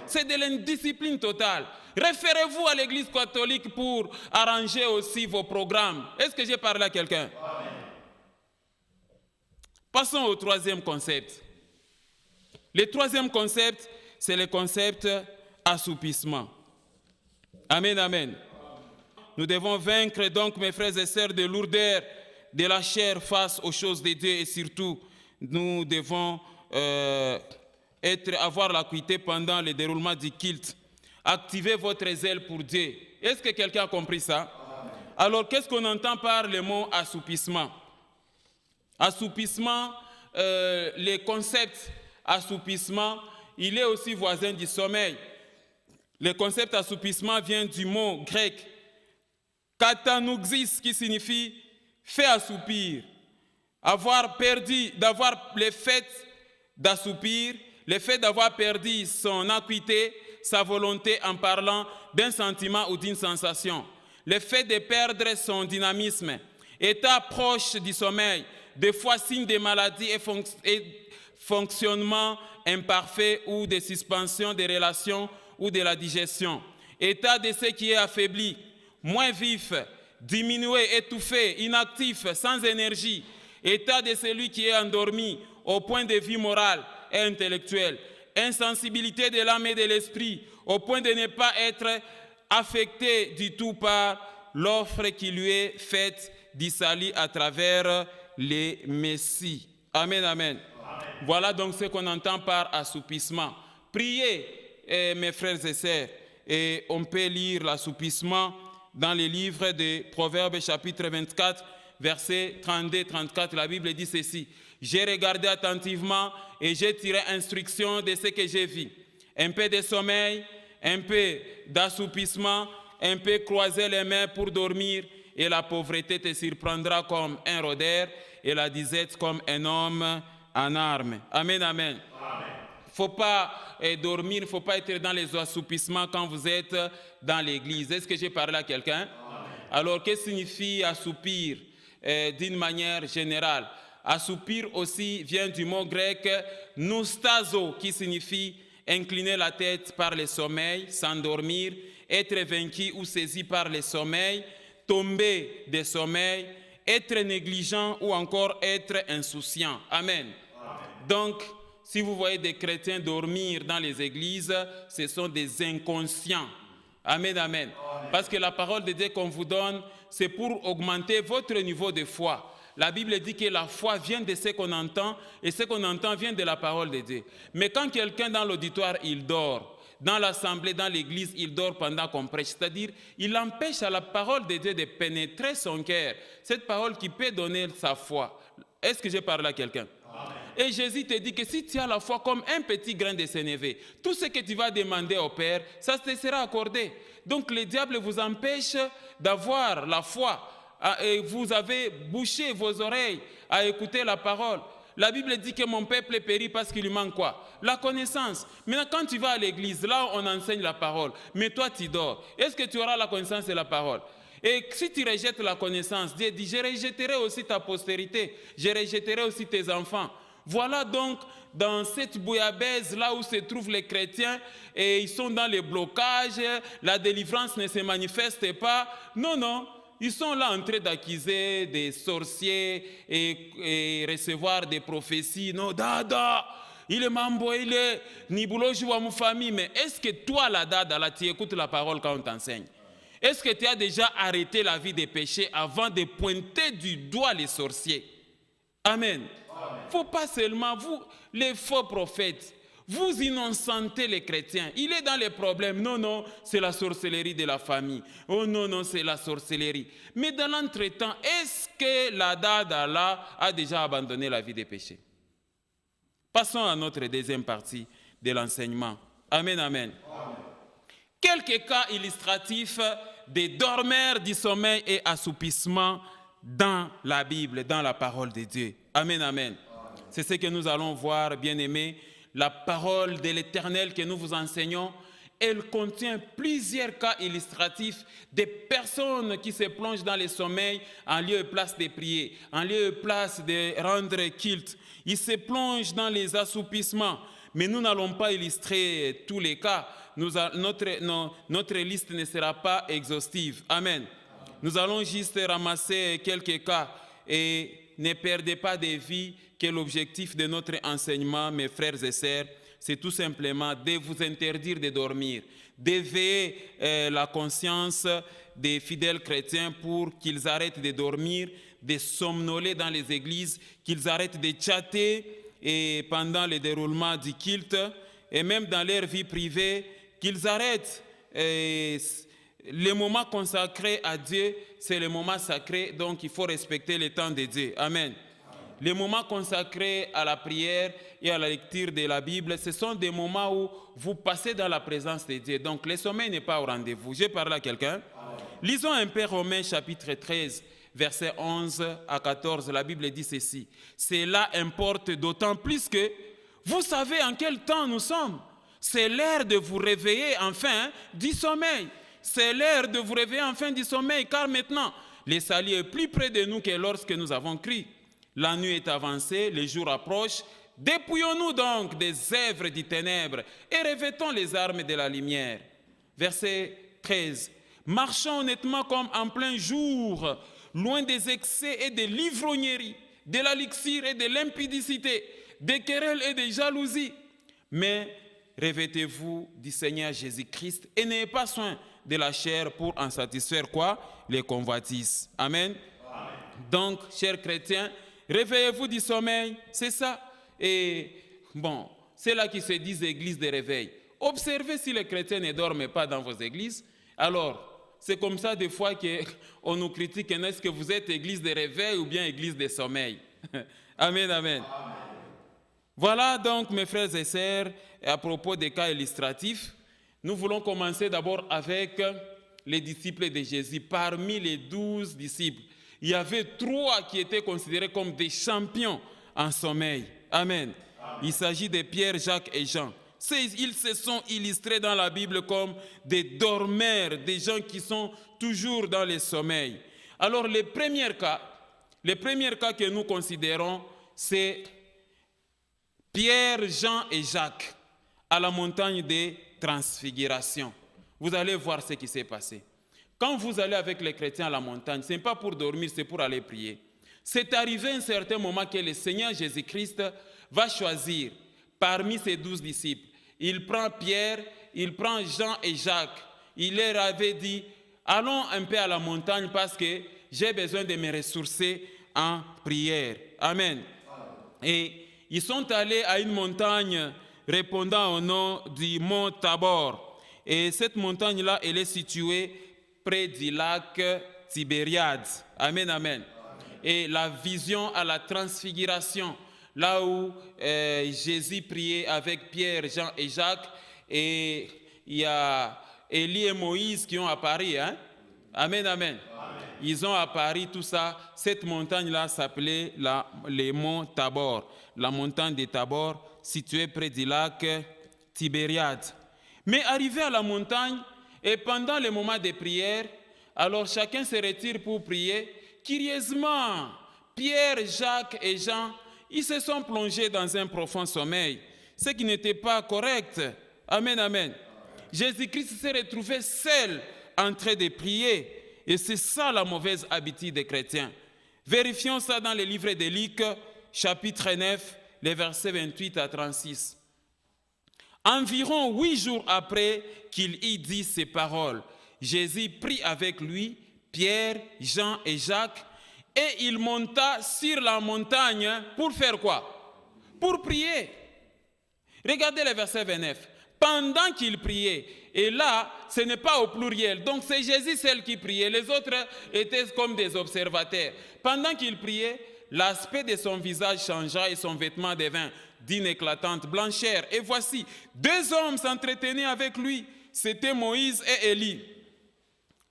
C'est de l'indiscipline totale. Référez-vous à l'église catholique pour arranger aussi vos programmes. Est-ce que j'ai parlé à quelqu'un? Passons au troisième concept. Le troisième concept, c'est le concept assoupissement. Amen, amen. Nous devons vaincre donc, mes frères et sœurs, de lourdeur de la chair face aux choses de Dieu et surtout, nous devons avoir l'acuité pendant le déroulement du culte. Activez votre zèle pour Dieu. Est-ce que quelqu'un a compris ça? Alors, qu'est-ce qu'on entend par le mot assoupissement? Assoupissement, le concept assoupissement, il est aussi voisin du sommeil. Le concept assoupissement vient du mot grec katanoxis, qui signifie fait assoupir. Avoir perdu, d'avoir le fait d'assoupir, le fait d'avoir perdu son acuité, sa volonté en parlant d'un sentiment ou d'une sensation. Le fait de perdre son dynamisme, état proche du sommeil, des fois signe de maladie et fonctionnement imparfait ou de suspension des relations ou de la digestion. État de ce qui est affaibli, moins vif, diminué, étouffé, inactif, sans énergie. État de celui qui est endormi au point de vue moral et intellectuel. Insensibilité de l'âme et de l'esprit au point de ne pas être affecté du tout par l'offre qui lui est faite d'Israël à travers les Messies. Amen, amen. Voilà donc ce qu'on entend par assoupissement. Priez, mes frères et sœurs, et on peut lire l'assoupissement dans les livres de Proverbes chapitre 24, versets 32-34. La Bible dit ceci: j'ai regardé attentivement et j'ai tiré instruction de ce que j'ai vu. Un peu de sommeil, un peu d'assoupissement, un peu croiser les mains pour dormir, et la pauvreté te surprendra comme un rôdeur et la disette comme un homme en armes. Amen, amen. Il ne faut pas dormir, il ne faut pas être dans les assoupissements quand vous êtes dans l'église. Est-ce que j'ai parlé à quelqu'un? Alors, qu'est-ce que signifie assoupir d'une manière générale? Assoupir aussi vient du mot grec noustazo, qui signifie incliner la tête par le sommeil, s'endormir, être vaincu ou saisi par le sommeil, tomber de sommeil, être négligent ou encore être insouciant. Amen. Donc, si vous voyez des chrétiens dormir dans les églises, ce sont des inconscients. Amen, amen. Parce que la parole de Dieu qu'on vous donne, c'est pour augmenter votre niveau de foi. La Bible dit que la foi vient de ce qu'on entend, et ce qu'on entend vient de la parole de Dieu. Mais quand quelqu'un dans l'auditoire, il dort, dans l'assemblée, dans l'église, il dort pendant qu'on prêche, c'est-à-dire il empêche à la parole de Dieu de pénétrer son cœur, cette parole qui peut donner sa foi. Est-ce que j'ai parlé à quelqu'un? Et Jésus te dit que si tu as la foi comme un petit grain de sénévé, tout ce que tu vas demander au Père, ça te sera accordé. Donc le diable vous empêche d'avoir la foi. Et vous avez bouché vos oreilles à écouter la parole. La Bible dit que mon peuple périt parce qu'il lui manque quoi? La connaissance. Maintenant, quand tu vas à l'église, là on enseigne la parole, mais toi tu dors. Est-ce que tu auras la connaissance de la parole? Et si tu rejettes la connaissance, Dieu dit, je rejetterai aussi ta postérité, je rejetterai aussi tes enfants. Voilà donc dans cette bouillabaisse, là où se trouvent les chrétiens, et ils sont dans les blocages, la délivrance ne se manifeste pas. Non, non. Ils sont là en train d'accuser des sorciers et recevoir des prophéties. Non, dada, il est mambo, il est nibouloji wa ma famille. Mais est-ce que toi, la dada, là, tu écoutes la parole quand on t'enseigne? Est-ce que tu as déjà arrêté la vie des péchés avant de pointer du doigt les sorciers? Amen. Il ne faut pas seulement, vous, les faux prophètes, vous innocentez les chrétiens. Il est dans les problèmes. Non, non, c'est la sorcellerie de la famille. Oh non, non, c'est la sorcellerie. Mais dans l'entretemps, est-ce que la dada là a déjà abandonné la vie des péchés? Passons à notre deuxième partie de l'enseignement. Amen, amen. Quelques cas illustratifs des dormeurs du sommeil et assoupissement dans la Bible, dans la parole de Dieu. Amen, amen. C'est ce que nous allons voir, bien-aimés. La parole de l'Éternel que nous vous enseignons, elle contient plusieurs cas illustratifs des personnes qui se plongent dans le sommeil en lieu et place de prier, en lieu et place de rendre culte. Ils se plongent dans les assoupissements. Mais nous n'allons pas illustrer tous les cas. Notre liste ne sera pas exhaustive. Amen. Nous allons juste ramasser quelques cas et ne perdez pas de vue que l'objectif de notre enseignement, mes frères et sœurs, c'est tout simplement de vous interdire de dormir, d'éveiller la conscience des fidèles chrétiens pour qu'ils arrêtent de dormir, de somnoler dans les églises, qu'ils arrêtent de chatter et pendant le déroulement du culte et même dans leur vie privée, qu'ils arrêtent les moments consacrés à Dieu, c'est le moment sacré, donc il faut respecter le temps de Dieu. Amen. Les moments consacrés à la prière et à la lecture de la Bible, ce sont des moments où vous passez dans la présence de Dieu. Donc le sommeil n'est pas au rendez-vous. J'ai parlé à quelqu'un. Lisons un peu Romains chapitre 13, versets 11 à 14. La Bible dit ceci. Cela importe d'autant plus que vous savez en quel temps nous sommes. C'est l'heure de vous réveiller enfin du sommeil. C'est l'heure de vous réveiller enfin du sommeil, car maintenant, le salut est plus près de nous que lorsque nous avons crié. La nuit est avancée, le jour approche. Dépouillons-nous donc des œuvres du ténèbre et revêtons les armes de la lumière. Verset 13. Marchons honnêtement comme en plein jour, loin des excès et des l'ivrognerie, de la luxure et de l'impudicité, des querelles et des jalousies. Mais revêtez-vous du Seigneur Jésus-Christ et n'ayez pas soin de la chair pour en satisfaire quoi? Les convoitises. Amen. Donc, chers chrétiens, réveillez-vous du sommeil, c'est ça. Et bon, c'est là qui se disent églises de réveil. Observez si les chrétiens ne dorment pas dans vos églises. Alors, c'est comme ça des fois qu'on nous critique, est-ce que vous êtes église de réveil ou bien église de sommeil? Amen, amen. Voilà donc, mes frères et sœurs, à propos des cas illustratifs, nous voulons commencer d'abord avec les disciples de Jésus. Parmi les 12 disciples, il y avait 3 qui étaient considérés comme des champions en sommeil. Amen. Il s'agit de Pierre, Jacques et Jean. Ils se sont illustrés dans la Bible comme des dormeurs, des gens qui sont toujours dans le sommeil. Alors, les premiers cas que nous considérons, c'est Pierre, Jean et Jacques à la montagne de Transfiguration. Vous allez voir ce qui s'est passé. Quand vous allez avec les chrétiens à la montagne, ce n'est pas pour dormir, c'est pour aller prier. C'est arrivé à un certain moment que le Seigneur Jésus-Christ va choisir parmi ses 12 disciples. Il prend Pierre, il prend Jean et Jacques. Il leur avait dit, allons un peu à la montagne parce que j'ai besoin de me ressourcer en prière. Amen. Et ils sont allés à une montagne répondant au nom du mont Tabor. Et cette montagne-là, elle est située près du lac Tibériade. Amen, amen. Et la vision à la transfiguration, là où Jésus priait avec Pierre, Jean et Jacques, et il y a Élie et Moïse qui ont apparu. Hein? Amen, amen. Ils ont apparu, tout ça. Cette montagne-là s'appelait le mont Tabor, la montagne de Tabor, située près du lac Tibériade. Mais arrivé à la montagne, et pendant les moments de prière, alors chacun se retire pour prier. Curieusement, Pierre, Jacques et Jean, ils se sont plongés dans un profond sommeil, ce qui n'était pas correct. Amen, amen. Jésus-Christ s'est retrouvé seul en train de prier. Et c'est ça la mauvaise habitude des chrétiens. Vérifions ça dans le livre de Luc, chapitre 9, les versets 28 à 36. Environ 8 jours après qu'il y dit ces paroles, Jésus prit avec lui Pierre, Jean et Jacques, et il monta sur la montagne pour faire quoi? Pour prier. Regardez le verset 29. Pendant qu'il priait, et là, ce n'est pas au pluriel, donc c'est Jésus seul qui priait, les autres étaient comme des observateurs. Pendant qu'il priait, l'aspect de son visage changea et son vêtement devint d'une éclatante blancheur. Et voici, 2 hommes s'entretenaient avec lui, c'était Moïse et Élie.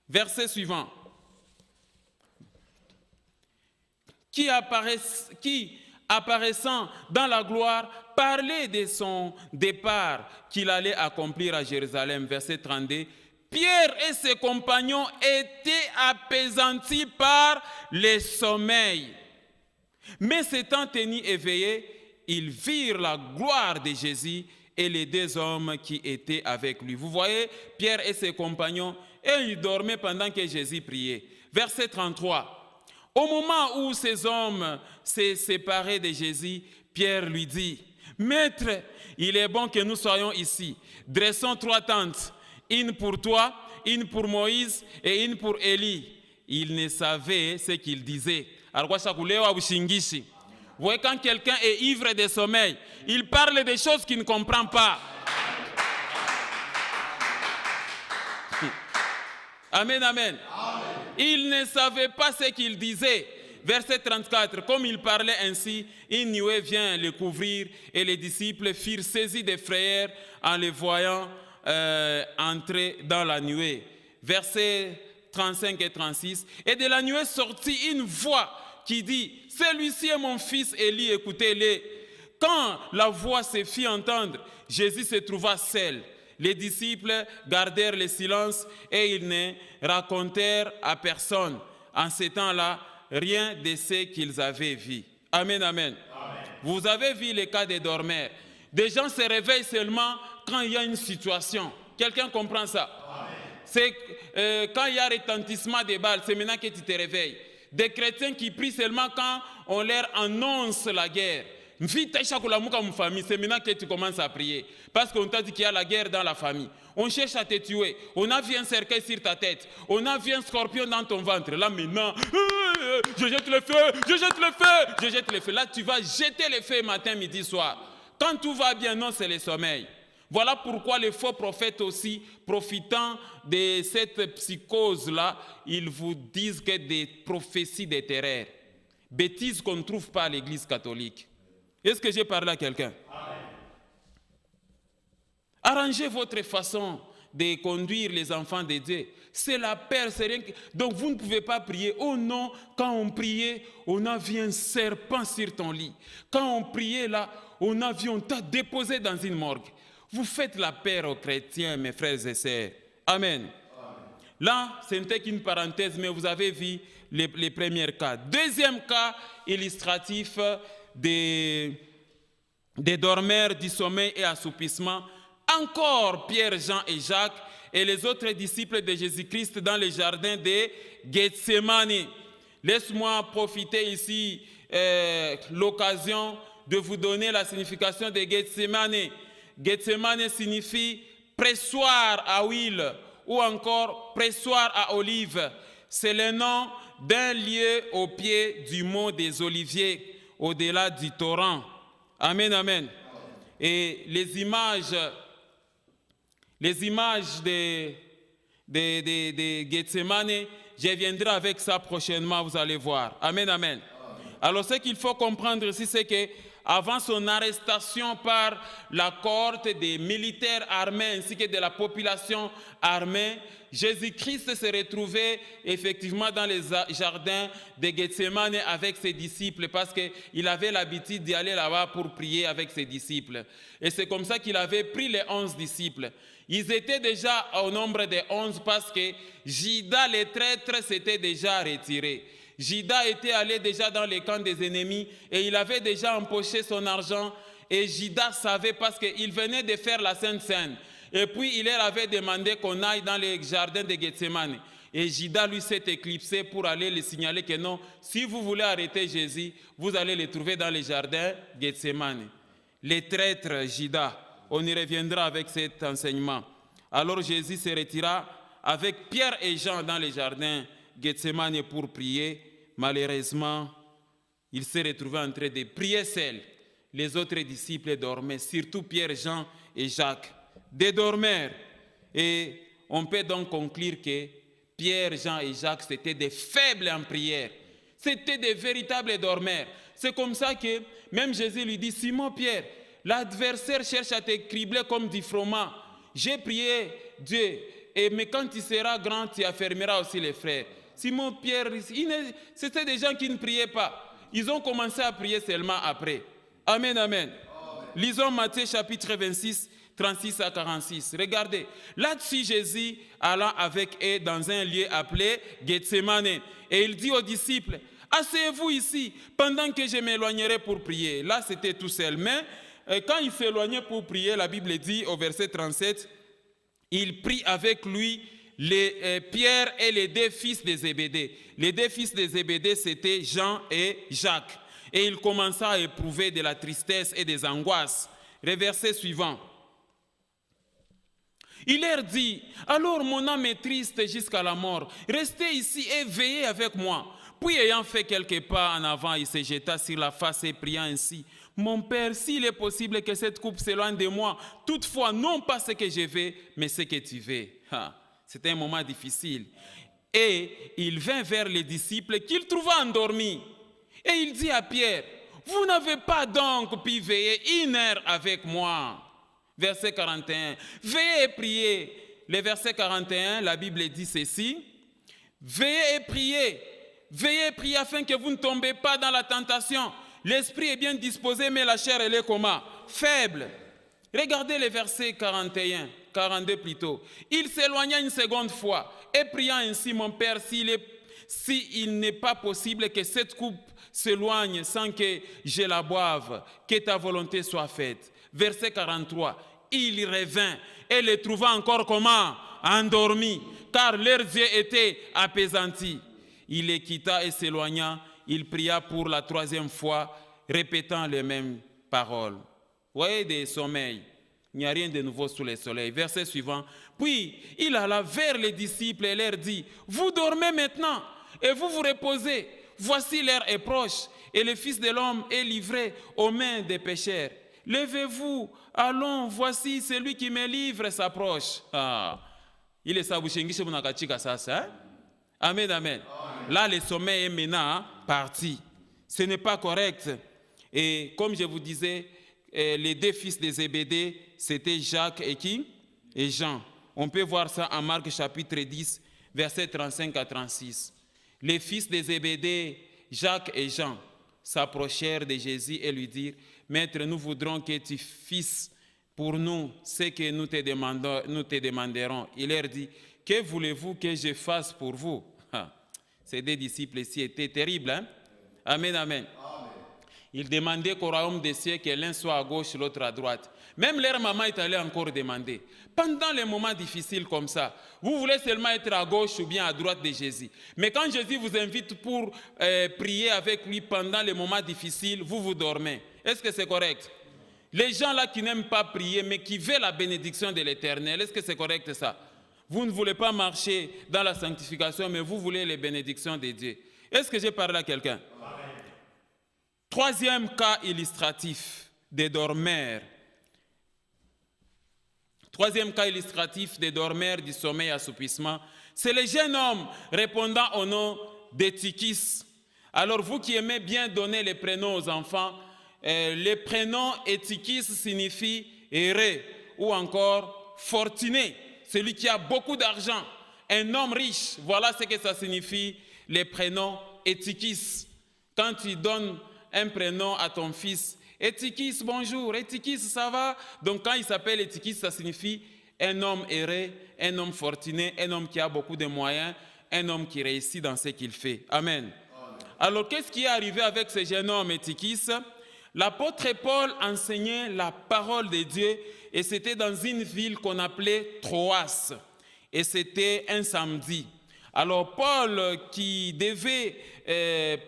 Verset suivant. Qui apparaissant dans la gloire, parlait de son départ qu'il allait accomplir à Jérusalem. Verset 32. Pierre et ses compagnons étaient apaisantis par le sommeil. Mais s'étant tenus éveillés, ils virent la gloire de Jésus et les 2 hommes qui étaient avec lui. Vous voyez, Pierre et ses compagnons, et ils dormaient pendant que Jésus priait. Verset 33. Au moment où ces hommes s'est séparés de Jésus, Pierre lui dit, « Maître, il est bon que nous soyons ici. Dressons 3 tentes, une pour toi, une pour Moïse et une pour Élie. » Il ne savait ce qu'il disait. Vous voyez, quand quelqu'un est ivre de sommeil, il parle des choses qu'il ne comprend pas. Amen, amen. Il ne savait pas ce qu'il disait. Verset 34, comme il parlait ainsi, une nuée vient le couvrir et les disciples furent saisis de frayeur en les voyant entrer dans la nuée. Versets 35 et 36, et de la nuée sortit une voix qui dit, « Celui-ci est mon fils Élie, écoutez-le. » Quand la voix se fit entendre, Jésus se trouva seul. Les disciples gardèrent le silence et ils ne racontèrent à personne. En ce temps-là, rien de ce qu'ils avaient vu. Amen, amen. Amen. Vous avez vu les cas des dormeurs. Des gens se réveillent seulement quand il y a une situation. Quelqu'un comprend ça? C'est quand il y a retentissement des balles, c'est maintenant que tu te réveilles. Des chrétiens qui prient seulement quand on leur annonce la guerre. Vite, famille, c'est maintenant que tu commences à prier. Parce qu'on t'a dit qu'il y a la guerre dans la famille. On cherche à te tuer. On a vu un cercueil sur ta tête. On a vu un scorpion dans ton ventre. Là maintenant, je jette le feu, je jette le feu, je jette le feu. Là, tu vas jeter le feu matin, midi, soir. Quand tout va bien, non, c'est le sommeil. Voilà pourquoi les faux prophètes aussi, profitant de cette psychose-là, ils vous disent que des prophéties de terreur. Bêtises qu'on ne trouve pas à l'église catholique. Est-ce que j'ai parlé à quelqu'un? Arrangez votre façon de conduire les enfants de Dieu. C'est la peur, c'est rien. Donc vous ne pouvez pas prier. Oh non, quand on priait, on a vu un serpent sur ton lit. Quand on priait là, on t'a déposé dans une morgue. Vous faites la peur aux chrétiens, mes frères et sœurs. Amen. Là, ce n'était qu'une parenthèse, mais vous avez vu les premiers cas. Deuxième cas illustratif des dormeurs du sommeil et assoupissement. Encore Pierre, Jean et Jacques et les autres disciples de Jésus-Christ dans le jardin de Gethsemane. Laisse-moi profiter ici l'occasion de vous donner la signification de Gethsemane. Gethsemane signifie pressoir à huile ou encore pressoir à olive. C'est le nom d'un lieu au pied du mont des Oliviers, au-delà du torrent. Amen, amen. Et les images de Gethsemane, je viendrai avec ça prochainement, vous allez voir. Amen, amen. Alors ce qu'il faut comprendre ici, c'est que avant son arrestation par la cohorte des militaires armés ainsi que de la population armée, Jésus-Christ se retrouvait effectivement dans les jardins de Gethsemane avec ses disciples parce qu'il avait l'habitude d'y aller là-bas pour prier avec ses disciples. Et c'est comme ça qu'il avait pris les 11 disciples. Ils étaient déjà au nombre de 11 parce que Judas, le traître, s'était déjà retiré. Judas était allé déjà dans les camps des ennemis et il avait déjà empoché son argent. Et Judas savait parce qu'il venait de faire la Sainte Seine. Et puis il leur avait demandé qu'on aille dans les jardins de Gethsemane. Et Judas lui s'est éclipsé pour aller lui signaler que non, si vous voulez arrêter Jésus, vous allez le trouver dans les jardins de Gethsemane. Les traîtres Judas, on y reviendra avec cet enseignement. Alors Jésus se retira avec Pierre et Jean dans les jardins de Gethsemane pour prier. Malheureusement, il s'est retrouvé en train de prier seul. Les autres disciples dormaient, surtout Pierre, Jean et Jacques. Des dormeurs. Et on peut donc conclure que Pierre, Jean et Jacques, c'était des faibles en prière. C'était des véritables dormeurs. C'est comme ça que même Jésus lui dit, Simon Pierre, l'adversaire cherche à te cribler comme du froment. J'ai prié Dieu, mais quand tu seras grand, tu affermiras aussi les frères. Simon Pierre, c'était des gens qui ne priaient pas. Ils ont commencé à prier seulement après. Amen, amen. Lisons Matthieu chapitre 26, 36 à 46. Regardez, là-dessus Jésus alla avec eux dans un lieu appelé Gethsemane. Et il dit aux disciples, asseyez-vous ici pendant que je m'éloignerai pour prier. Là, c'était tout seul. Mais quand il s'éloignait pour prier, la Bible dit au verset 37, il prit avec lui Pierre et les deux fils de Zébédée. Les deux fils de Zébédée, c'était Jean et Jacques. Et il commença à éprouver de la tristesse et des angoisses. Le verset suivant. Il leur dit, alors mon âme est triste jusqu'à la mort. Restez ici et veillez avec moi. Puis ayant fait quelques pas en avant, il se jeta sur la face et pria ainsi. Mon Père, s'il est possible que cette coupe s'éloigne de moi, toutefois, non pas ce que je veux, mais ce que tu veux. C'était un moment difficile. Et il vint vers les disciples qu'il trouva endormis. Et il dit à Pierre, vous n'avez pas donc pu veiller 1 heure avec moi. Verset 41. Veillez et priez. Le verset 41, la Bible dit ceci. Veillez et priez. Veillez et priez afin que vous ne tombez pas dans la tentation. L'esprit est bien disposé, mais la chair, elle est comment? Faible. Regardez le verset 41, 42 plutôt. Il s'éloigna une seconde fois et pria ainsi, mon Père, s'il n'est pas possible que cette coupe s'éloigne sans que je la boive, que ta volonté soit faite. Verset 43, il revint et les trouva encore comment? Endormis, car leurs yeux étaient apaisantis. Il les quitta et s'éloigna. Il pria pour la 3e fois, répétant les mêmes parole. Vous voyez, des sommeils. Il n'y a rien de nouveau sous le soleil. Verset suivant. Puis, il alla vers les disciples et leur dit, vous dormez maintenant et vous vous reposez. Voici l'heure est proche et le Fils de l'homme est livré aux mains des pécheurs. Levez-vous, allons, voici celui qui me livre s'approche. Ah, il est sabouchengishe munakachika sasa. Amen, amen. Là, le sommeil est maintenant parti. Ce n'est pas correct. Et comme je vous disais, les deux fils de Zébédée, c'était Jacques et qui? Et Jean. On peut voir ça en Marc chapitre 10, versets 35 à 36. Les fils de Zébédée, Jacques et Jean, s'approchèrent de Jésus et lui dirent, Maître, nous voudrons que tu fasses pour nous ce que nous te demanderons. Il leur dit, que voulez-vous que je fasse pour vous? Ces deux disciples ici étaient terribles. Hein? Amen, amen. Ils demandaient qu'au royaume des cieux, que l'un soit à gauche, l'autre à droite. Même leur maman est allée encore demander. Pendant les moments difficiles comme ça, vous voulez seulement être à gauche ou bien à droite de Jésus. Mais quand Jésus vous invite pour prier avec lui pendant les moments difficiles, vous dormez. Est-ce que c'est correct? Les gens là qui n'aiment pas prier, mais qui veulent la bénédiction de l'Éternel, est-ce que c'est correct ça? Vous ne voulez pas marcher dans la sanctification, mais vous voulez les bénédictions de Dieu. Est-ce que j'ai parlé à quelqu'un? Troisième cas illustratif des dormeurs. Troisième cas illustratif des dormeurs du sommeil assoupissement, c'est le jeune homme répondant au nom d'Étychus. Alors vous qui aimez bien donner les prénoms aux enfants, le prénom Étychus signifie heureux ou encore fortuné, celui qui a beaucoup d'argent, un homme riche. Voilà ce que ça signifie, les prénoms Étychus. Quand tu donnes un prénom à ton fils, Étychus, bonjour, Étychus, ça va? Donc quand il s'appelle Étychus, ça signifie un homme heureux, un homme fortuné, un homme qui a beaucoup de moyens, un homme qui réussit dans ce qu'il fait. Amen. Alors qu'est-ce qui est arrivé avec ce jeune homme Étychus? L'apôtre Paul enseignait la parole de Dieu et c'était dans une ville qu'on appelait Troas. Et c'était un samedi. Alors Paul qui devait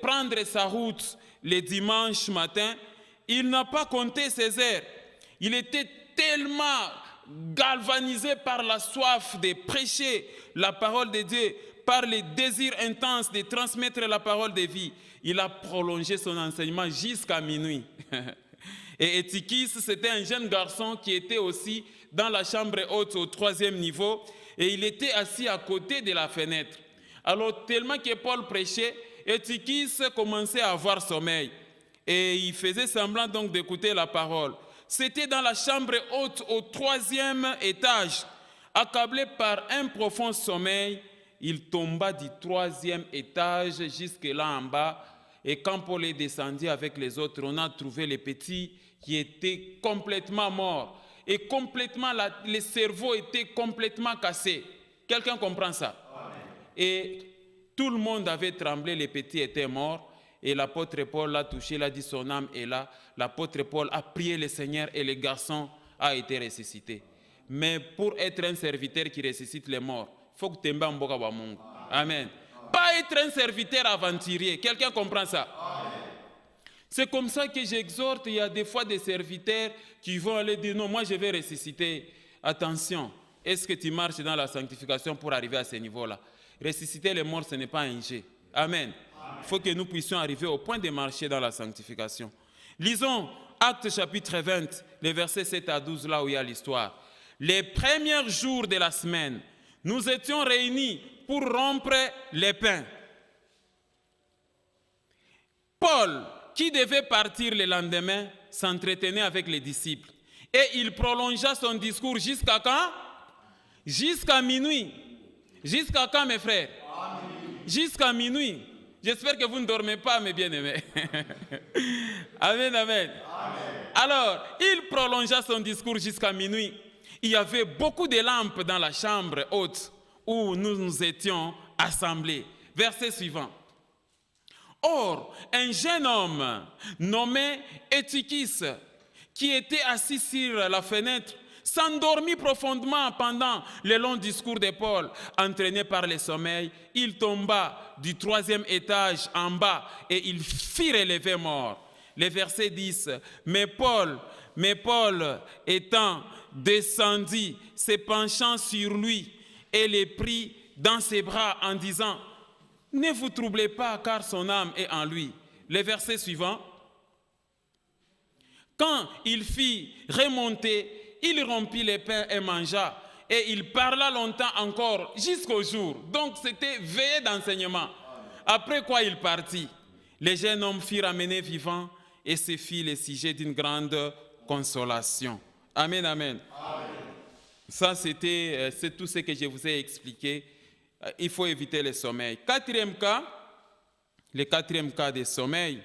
prendre sa route le dimanche matin, il n'a pas compté ses heures. Il était tellement galvanisé par la soif de prêcher la parole de Dieu, par le désir intense de transmettre la parole de vie. Il a prolongé son enseignement jusqu'à minuit. Et Étychus, c'était un jeune garçon qui était aussi dans la chambre haute au 3e niveau et il était assis à côté de la fenêtre. Alors tellement que Paul prêchait, Étychus commençait à avoir sommeil et il faisait semblant donc d'écouter la parole. C'était dans la chambre haute au 3e étage. Accablé par un profond sommeil, il tomba du 3e étage jusque là en bas. Et quand Paul est descendu avec les autres, on a trouvé les petits qui étaient complètement morts. Et complètement, le cerveau était complètement cassé. Quelqu'un comprend ça? Amen. Et tout le monde avait tremblé, les petits étaient morts. Et l'apôtre Paul l'a touché, il a dit son âme est là. L'apôtre Paul a prié le Seigneur et le garçon a été ressuscité. Mais pour être un serviteur qui ressuscite les morts, il faut que tu aimes Mboka wa Mungu. Amen. Pas être un serviteur aventurier. Quelqu'un comprend ça? C'est comme ça que j'exhorte. Il y a des fois des serviteurs qui vont aller dire non, moi je vais ressusciter. Attention, est-ce que tu marches dans la sanctification pour arriver à ce niveau-là? Ressusciter les morts, ce n'est pas un jeu. Amen. Il faut que nous puissions arriver au point de marcher dans la sanctification. Lisons Actes chapitre 20, les versets 7 à 12, là où il y a l'histoire. Les premiers jours de la semaine, nous étions réunis pour rompre les pains. Paul, qui devait partir le lendemain, s'entretenait avec les disciples. Et il prolongea son discours jusqu'à quand? Jusqu'à minuit. Jusqu'à quand, mes frères? Jusqu'à minuit. J'espère que vous ne dormez pas, mes bien-aimés. Amen, amen. Alors, il prolongea son discours jusqu'à minuit. Il y avait beaucoup de lampes dans la chambre haute où nous nous étions assemblés. Verset suivant. Or, un jeune homme nommé Étychus, qui était assis sur la fenêtre, s'endormit profondément pendant le long discours de Paul. Entraîné par le sommeil, il tomba du 3e étage en bas et il fit relever mort. les versets 10. Mais Paul étant descendu, se penchant sur lui et les prit dans ses bras en disant, ne vous troublez pas car son âme est en lui. Les versets suivants. Quand il fit remonter, il rompit les pains et mangea. Et il parla longtemps encore jusqu'au jour. Donc c'était veillée d'enseignement. Après quoi il partit. Les jeunes hommes furent amenés vivants et ce fit le sujet d'une grande consolation. Amen, amen. Amen. Ça c'est tout ce que je vous ai expliqué. Il faut éviter le sommeil. Le quatrième cas de sommeil,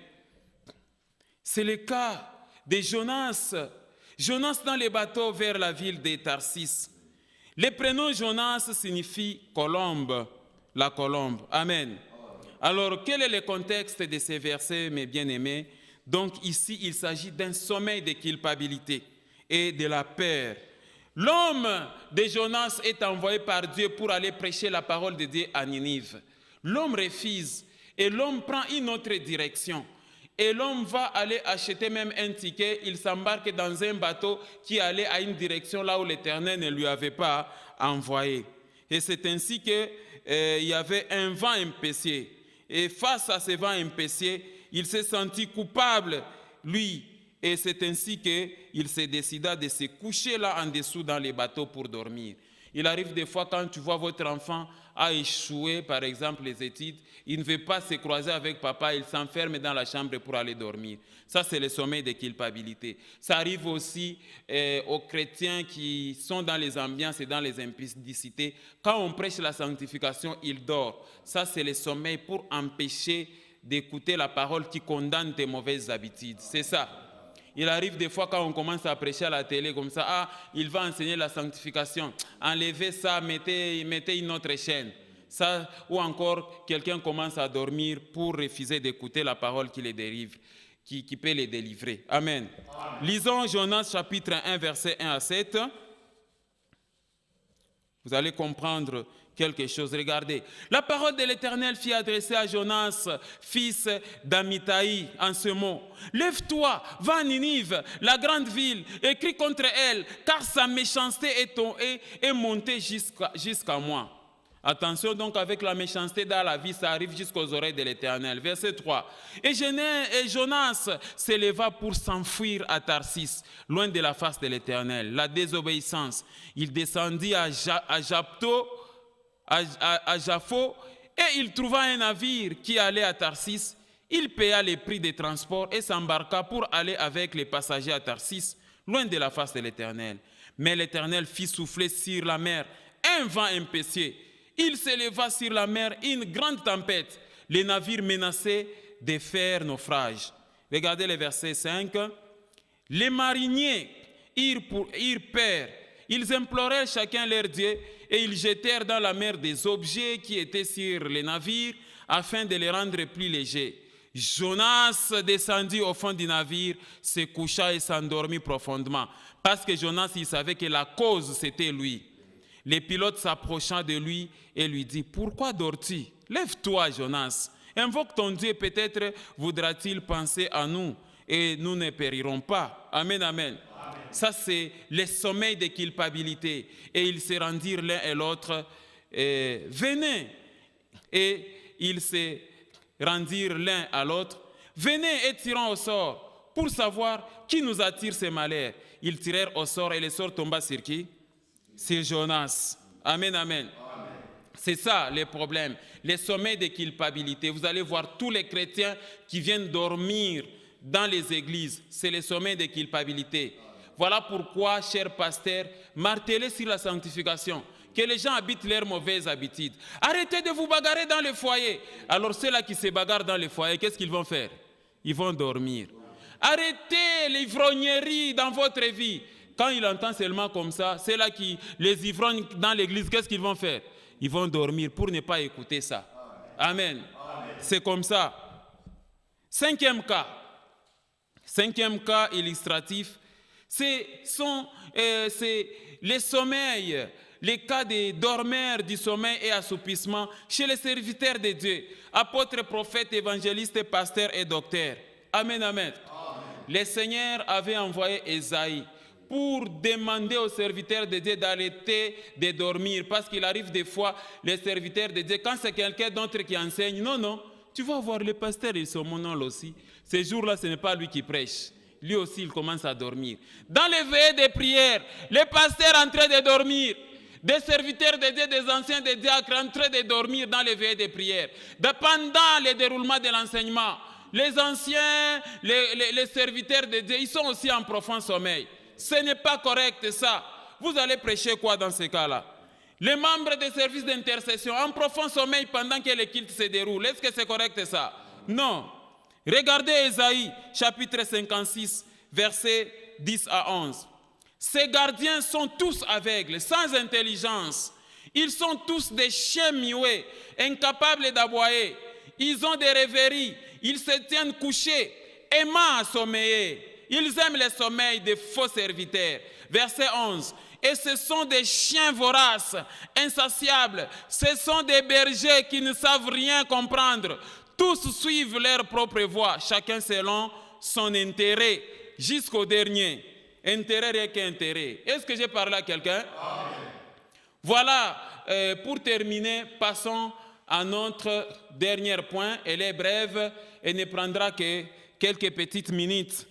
c'est le cas de Jonas. Jonas dans le bateau vers la ville de Tarsis. Le prénom Jonas signifie colombe, la colombe. Amen. Alors, quel est le contexte de ces versets, mes bien-aimés? Donc ici, il s'agit d'un sommeil de culpabilité et de la peur. L'homme de Jonas est envoyé par Dieu pour aller prêcher la parole de Dieu à Ninive. L'homme refuse et l'homme prend une autre direction. Et l'homme va aller acheter même un ticket, il s'embarque dans un bateau qui allait à une direction là où l'Éternel ne lui avait pas envoyé. Et c'est ainsi qu'il y avait un vent impétueux. Et face à ce vent impétueux, il s'est senti coupable, lui. Et c'est ainsi qu'il s'est décidé de se coucher là en dessous dans les bateaux pour dormir. Il arrive des fois quand tu vois votre enfant a échoué, par exemple, les études, il ne veut pas se croiser avec papa, il s'enferme dans la chambre pour aller dormir. Ça, c'est le sommeil de culpabilité. Ça arrive aussi aux chrétiens qui sont dans les ambiances et dans les impudicités. Quand on prêche la sanctification, ils dorment. Ça, c'est le sommeil pour empêcher d'écouter la parole qui condamne tes mauvaises habitudes. C'est ça. Il arrive des fois quand on commence à prêcher à la télé comme ça, il va enseigner la sanctification. Enlevez ça, mettez une autre chaîne. Ça, ou encore, quelqu'un commence à dormir pour refuser d'écouter la parole qui les dérive, qui peut les délivrer. Amen. Amen. Lisons Jonas chapitre 1, versets 1 à 7. Vous allez comprendre quelque chose. Regardez. La parole de l'Éternel fut adressée à Jonas, fils d'Amithaï, en ce mot. Lève-toi, va à Ninive, la grande ville, et crie contre elle, car sa méchanceté est montée jusqu'à moi. Attention donc, avec la méchanceté dans la vie, ça arrive jusqu'aux oreilles de l'Éternel. Verset 3. Et Jonas s'éleva pour s'enfuir à Tarsis, loin de la face de l'Éternel. La désobéissance. Il descendit à Jaffo, et il trouva un navire qui allait à Tarsis. Il paya les prix des transports et s'embarqua pour aller avec les passagers à Tarsis, loin de la face de l'Éternel. Mais l'Éternel fit souffler sur la mer un vent impétueux. Il s'éleva sur la mer une grande tempête. Les navires menaçaient de faire naufrage. Regardez le verset 5. Les mariniers eurent peur. Ils implorèrent chacun leur Dieu et ils jetèrent dans la mer des objets qui étaient sur les navires afin de les rendre plus légers. Jonas descendit au fond du navire, se coucha et s'endormit profondément. Parce que Jonas, il savait que la cause, c'était lui. Les pilotes s'approchant de lui et lui dit, « Pourquoi dors-tu? Lève-toi, Jonas. Invoque ton Dieu, peut-être voudra-t-il penser à nous et nous ne périrons pas. » Amen, amen. Amen. Ça, c'est le sommeil de culpabilité. Et ils se rendirent l'un et l'autre, venez. Et ils se rendirent l'un à l'autre, venez et tirons au sort pour savoir qui nous attire ces malheurs. Ils tirèrent au sort et le sort tomba sur qui? Sur Jonas. Amen, amen. Amen. C'est ça le problème, le sommeil de culpabilité. Vous allez voir tous les chrétiens qui viennent dormir dans les églises, c'est le sommeil de culpabilité. Voilà pourquoi, chers pasteurs, martelez sur la sanctification, que les gens habitent leurs mauvaises habitudes. Arrêtez de vous bagarrer dans le foyer. Alors ceux-là qui se bagarrent dans le foyer, qu'est-ce qu'ils vont faire? Ils vont dormir. Arrêtez l'ivrognerie dans votre vie. Quand il entend seulement comme ça, c'est là qui les ivrognes dans l'église, qu'est-ce qu'ils vont faire? Ils vont dormir pour ne pas écouter ça. Amen. Amen. C'est comme ça. Cinquième cas illustratif, c'est les sommeils, les cas de dormeurs du sommeil et assoupissement chez les serviteurs de Dieu, apôtres, prophètes, évangélistes, pasteurs et docteurs. Amen, amen. Le Seigneur avait envoyé Ésaïe pour demander aux serviteurs de Dieu d'arrêter de dormir. Parce qu'il arrive des fois, les serviteurs de Dieu, quand c'est quelqu'un d'autre qui enseigne, non, tu vas voir, le pasteur, ils sont mon aussi. Ces jours-là, ce n'est pas lui qui prêche. Lui aussi, il commence à dormir. Dans les veillées de prière, les pasteurs en train de dormir. Des serviteurs de Dieu, des anciens de diacres en train de dormir dans les veillées de prière. Pendant le déroulement de l'enseignement, les anciens, les serviteurs de Dieu, ils sont aussi en profond sommeil. Ce n'est pas correct ça. Vous allez prêcher quoi dans ce cas-là? Les membres des services d'intercession en profond sommeil pendant que le culte se déroule. Est-ce que c'est correct ça? Non. Regardez Ésaïe, chapitre 56, versets 10 à 11. Ces gardiens sont tous aveugles, sans intelligence. Ils sont tous des chiens muets, incapables d'aboyer. Ils ont des rêveries, ils se tiennent couchés, aimant à sommeiller. Ils aiment le sommeil des faux serviteurs. Verset 11. Et ce sont des chiens voraces, insatiables. Ce sont des bergers qui ne savent rien comprendre. Tous suivent leur propre voie, chacun selon son intérêt, jusqu'au dernier. Intérêt, rien qu'intérêt. Est-ce que j'ai parlé à quelqu'un? Voilà, pour terminer, passons à notre dernier point. Elle est brève et ne prendra que quelques petites minutes.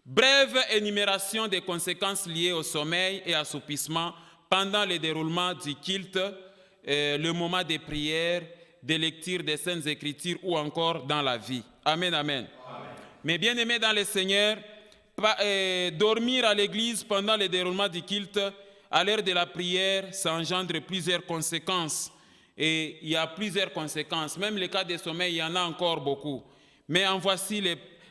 Brève énumération des conséquences liées au sommeil et assoupissement pendant le déroulement du culte, le moment des prières, des lectures des Saintes Écritures ou encore dans la vie. Amen, amen. Mais bien aimés dans le Seigneur, dormir à l'église pendant le déroulement du culte, à l'heure de la prière, ça engendre plusieurs conséquences. Et il y a plusieurs conséquences. Même le cas des sommeils, il y en a encore beaucoup. Mais en voici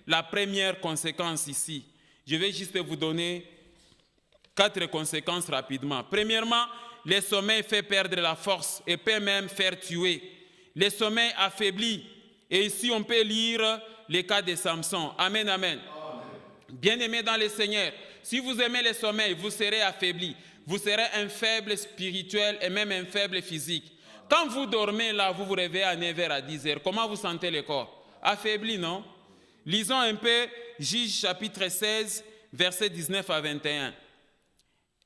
la première conséquence ici. Je vais juste vous donner 4 conséquences rapidement. Premièrement, le sommeil fait perdre la force et peut même faire tuer. Le sommeil affaiblit. Et ici, on peut lire le cas de Samson. Amen, amen. Bien-aimés dans le Seigneur, si vous aimez le sommeil, vous serez affaibli. Vous serez un faible spirituel et même un faible physique. Quand vous dormez là, vous vous réveillez à 9h, à 10h. Comment vous sentez le corps? Affaibli, non? Lisons un peu Juge chapitre 16, versets 19 à 21.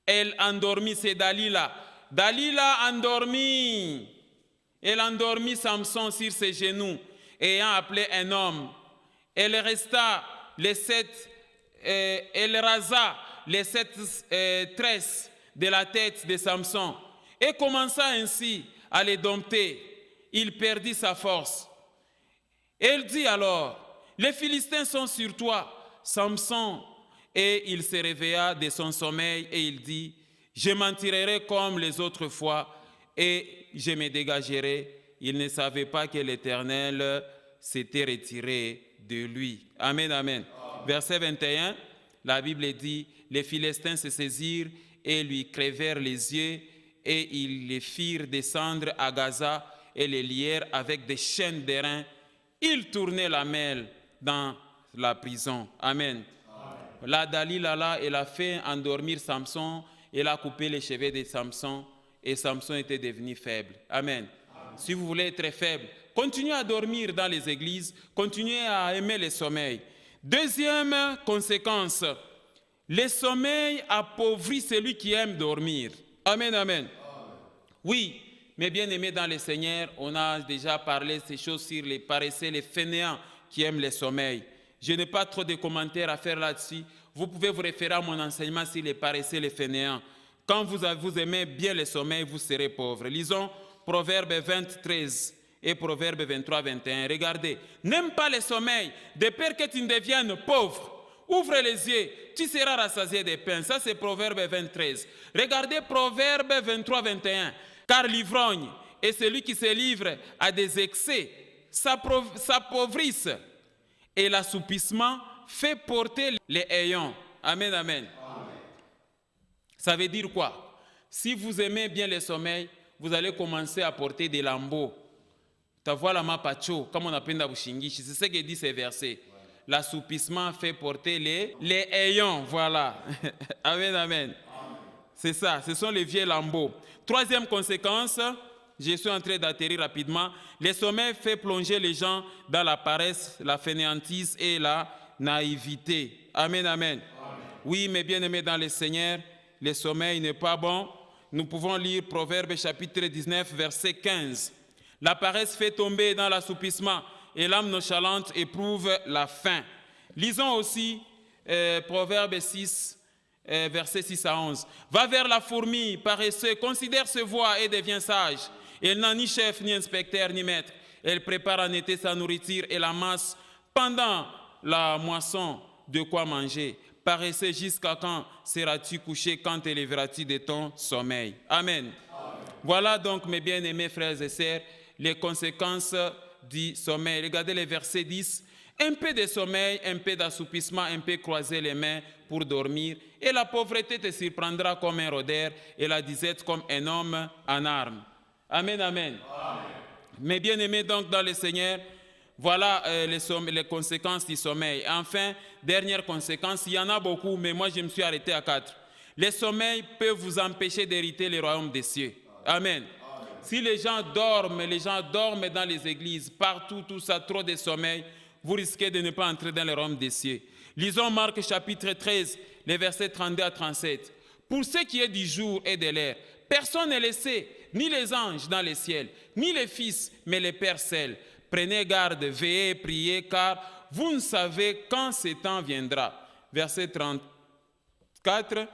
Elle endormit, c'est Dalila. Dalila endormit. Elle endormit Samson sur ses genoux, ayant appelé un homme. Elle resta elle rasa les 7 tresses de la tête de Samson et commença ainsi à les dompter. Il perdit sa force. Elle dit alors, les Philistins sont sur toi, Samson. Et il se réveilla de son sommeil et il dit, je m'en tirerai comme les autres fois et je me dégagerai. Il ne savait pas que l'Éternel s'était retiré de lui. Amen, amen. Verset 21, la Bible dit, les Philistins se saisirent et lui crevèrent les yeux et ils les firent descendre à Gaza et les lièrent avec des chaînes d'airain. Ils tournaient la mêle dans la prison. Amen. La Dalila, là, elle a fait endormir Samson, elle a coupé les cheveux de Samson et Samson était devenu faible. Amen. Si vous voulez être faible, continuez à dormir dans les églises, continuez à aimer le sommeil. Deuxième conséquence, le sommeil appauvrit celui qui aime dormir. Amen, amen. Oui, mais bien aimés dans le Seigneur, on a déjà parlé de ces choses sur les paresseux, les fainéants qui aiment le sommeil. Je n'ai pas trop de commentaires à faire là-dessus. Vous pouvez vous référer à mon enseignement sur les paresseux, les fainéants. Quand vous aimez bien le sommeil, vous serez pauvre. Lisons Proverbe 20, 13 et Proverbe 23, 21. Regardez, n'aime pas le sommeil, de peur que tu ne deviennes pauvre. Ouvre les yeux, tu seras rassasié de pain. Ça, c'est Proverbe 23. Regardez Proverbe 23, 21. Car l'ivrogne et celui qui se livre à des excès s'appauvrissent. Et l'assoupissement fait porter les ayants. Amen, amen. Ça veut dire quoi? Si vous aimez bien le sommeil, vous allez commencer à porter des lambeaux. Ta voix la mapacho, comme on appelle dans Bushingishi. C'est ce que dit ces versets. L'assoupissement fait porter les ayants. Voilà. Amen, amen. C'est ça, ce sont les vieux lambeaux. Troisième conséquence, je suis en train d'atterrir rapidement. Le sommeil fait plonger les gens dans la paresse, la fainéantise et la naïveté. Amen, amen. Oui, mes bien-aimés dans le Seigneur, le sommeil n'est pas bon. Nous pouvons lire Proverbes chapitre 19, verset 15. La paresse fait tomber dans l'assoupissement et l'âme nonchalante éprouve la faim. Lisons aussi Proverbes 6, versets 6 à 11. Va vers la fourmi, paresseux, considère ses voies et deviens sage. Elle n'a ni chef, ni inspecteur, ni maître. Elle prépare en été sa nourriture et la masse pendant la moisson de quoi manger. Paresseux, jusqu'à quand seras-tu couché, quand te lèveras-tu de ton sommeil? Amen. Amen. Voilà donc, mes bien-aimés frères et sœurs, les conséquences du sommeil. Regardez les versets 10. Un peu de sommeil, un peu d'assoupissement, un peu croiser les mains pour dormir. Et la pauvreté te surprendra comme un rôdeur et la disette comme un homme en armes. Amen, amen. Amen. Mes bien-aimés donc dans le Seigneur, voilà les conséquences du sommeil. Enfin, dernière conséquence, il y en a beaucoup, mais moi je me suis arrêté à 4. Le sommeil peut vous empêcher d'hériter le royaume des cieux. Amen. Amen. Si les gens dorment dans les églises, partout, tout ça, trop de sommeil, vous risquez de ne pas entrer dans le royaume des cieux. Lisons Marc chapitre 13, les versets 32 à 37. Pour ce qui est du jour et de l'heure, personne ne le sait, ni les anges dans le ciel, ni les fils, mais les pères seuls. Prenez garde, veillez, priez, car vous ne savez quand ce temps viendra. Verset 34.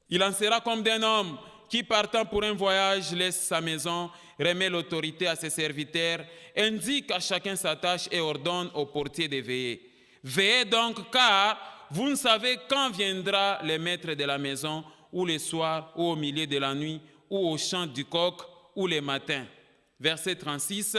Il en sera comme d'un homme qui, partant pour un voyage, laisse sa maison, remet l'autorité à ses serviteurs, indique à chacun sa tâche et ordonne au portier de veiller. Veillez donc, car vous ne savez quand viendra le maître de la maison, ou le soir, ou au milieu de la nuit, ou au chant du coq, ou le matin. Verset 36.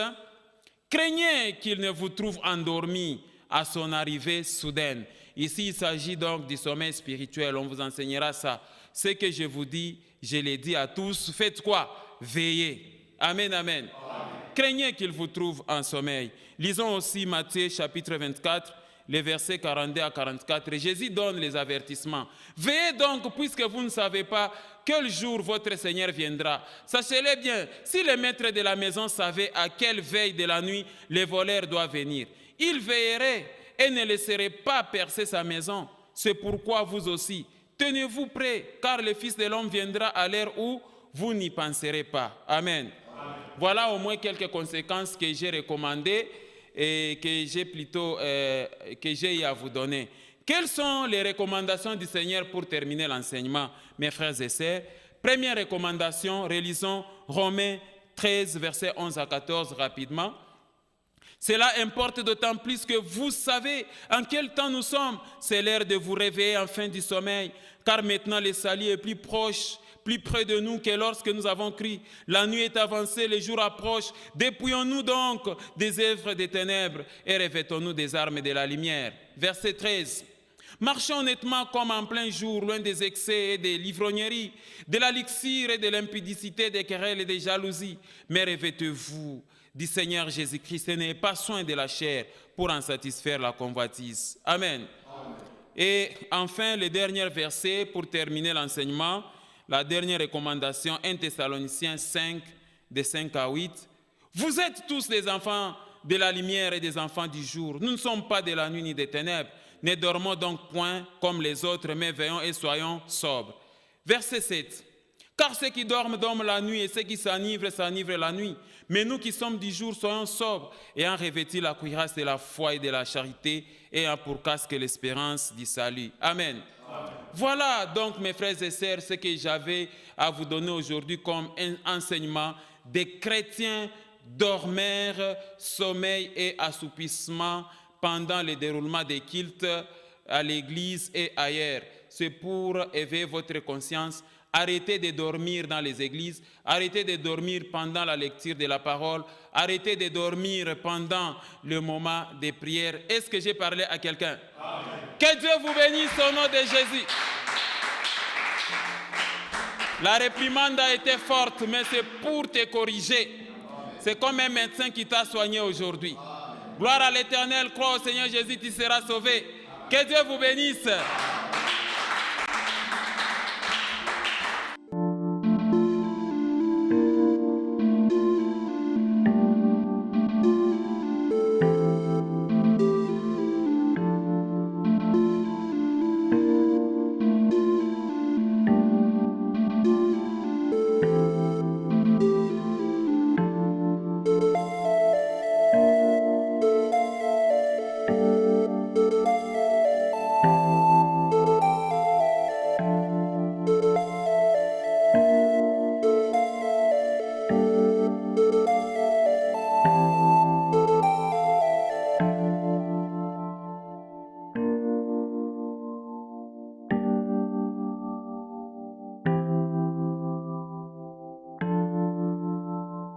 Craignez qu'il ne vous trouve endormi à son arrivée soudaine. Ici, il s'agit donc du sommeil spirituel. On vous enseignera ça. Ce que je vous dis, je l'ai dit à tous. Faites quoi? Veillez. Amen, amen. Amen. Craignez qu'il vous trouve en sommeil. Lisons aussi Matthieu chapitre 24, les versets 42 à 44. Jésus donne les avertissements. Veillez donc, puisque vous ne savez pas quel jour votre Seigneur viendra. Sachez-le bien, si le maître de la maison savait à quelle veille de la nuit le voleur doit venir, il veillerait et ne laisserait pas percer sa maison. C'est pourquoi vous aussi, tenez-vous prêts, car le Fils de l'homme viendra à l'heure où vous n'y penserez pas. Amen. Amen. Voilà au moins quelques conséquences que j'ai recommandées et que j'ai eu à vous donner. Quelles sont les recommandations du Seigneur pour terminer l'enseignement, mes frères et sœurs? Première recommandation, relisons Romains 13, versets 11 à 14 rapidement. Cela importe d'autant plus que vous savez en quel temps nous sommes. C'est l'heure de vous réveiller en fin du sommeil, car maintenant le salut est plus proche, plus près de nous que lorsque nous avons crié. La nuit est avancée, le jour approche. Dépouillons-nous donc des œuvres des ténèbres et revêtons-nous des armes de la lumière. Verset 13. Marchez honnêtement comme en plein jour, loin des excès et des livrogneries, de la luxure et de l'impudicité, des querelles et des jalousies. Mais revêtez-vous du Seigneur Jésus-Christ et n'ayez pas soin de la chair pour en satisfaire la convoitise. Amen. Amen. Et enfin, le dernier verset pour terminer l'enseignement, la dernière recommandation, 1 Thessaloniciens 5, de 5 à 8. Vous êtes tous des enfants de la lumière et des enfants du jour. Nous ne sommes pas de la nuit ni des ténèbres. Ne dormons donc point comme les autres, mais veillons et soyons sobres. Verset 7. Car ceux qui dorment, dorment la nuit, et ceux qui s'enivrent, s'enivrent la nuit. Mais nous qui sommes du jour, soyons sobres, ayant revêtu la cuirasse de la foi et de la charité, ayant pour casque l'espérance du salut. Amen. Amen. Voilà donc, mes frères et sœurs, ce que j'avais à vous donner aujourd'hui comme un enseignement des chrétiens dormeurs, sommeil et assoupissement pendant le déroulement des cultes à l'église et ailleurs. C'est pour éveiller votre conscience. Arrêtez de dormir dans les églises, arrêtez de dormir pendant la lecture de la parole, arrêtez de dormir pendant le moment de prière. Est-ce que j'ai parlé à quelqu'un? Que Dieu vous bénisse au nom de Jésus. La réprimande a été forte, mais c'est pour te corriger. C'est comme un médecin qui t'a soigné aujourd'hui. Gloire à l'Éternel, crois au Seigneur Jésus, tu seras sauvé. Que Dieu vous bénisse.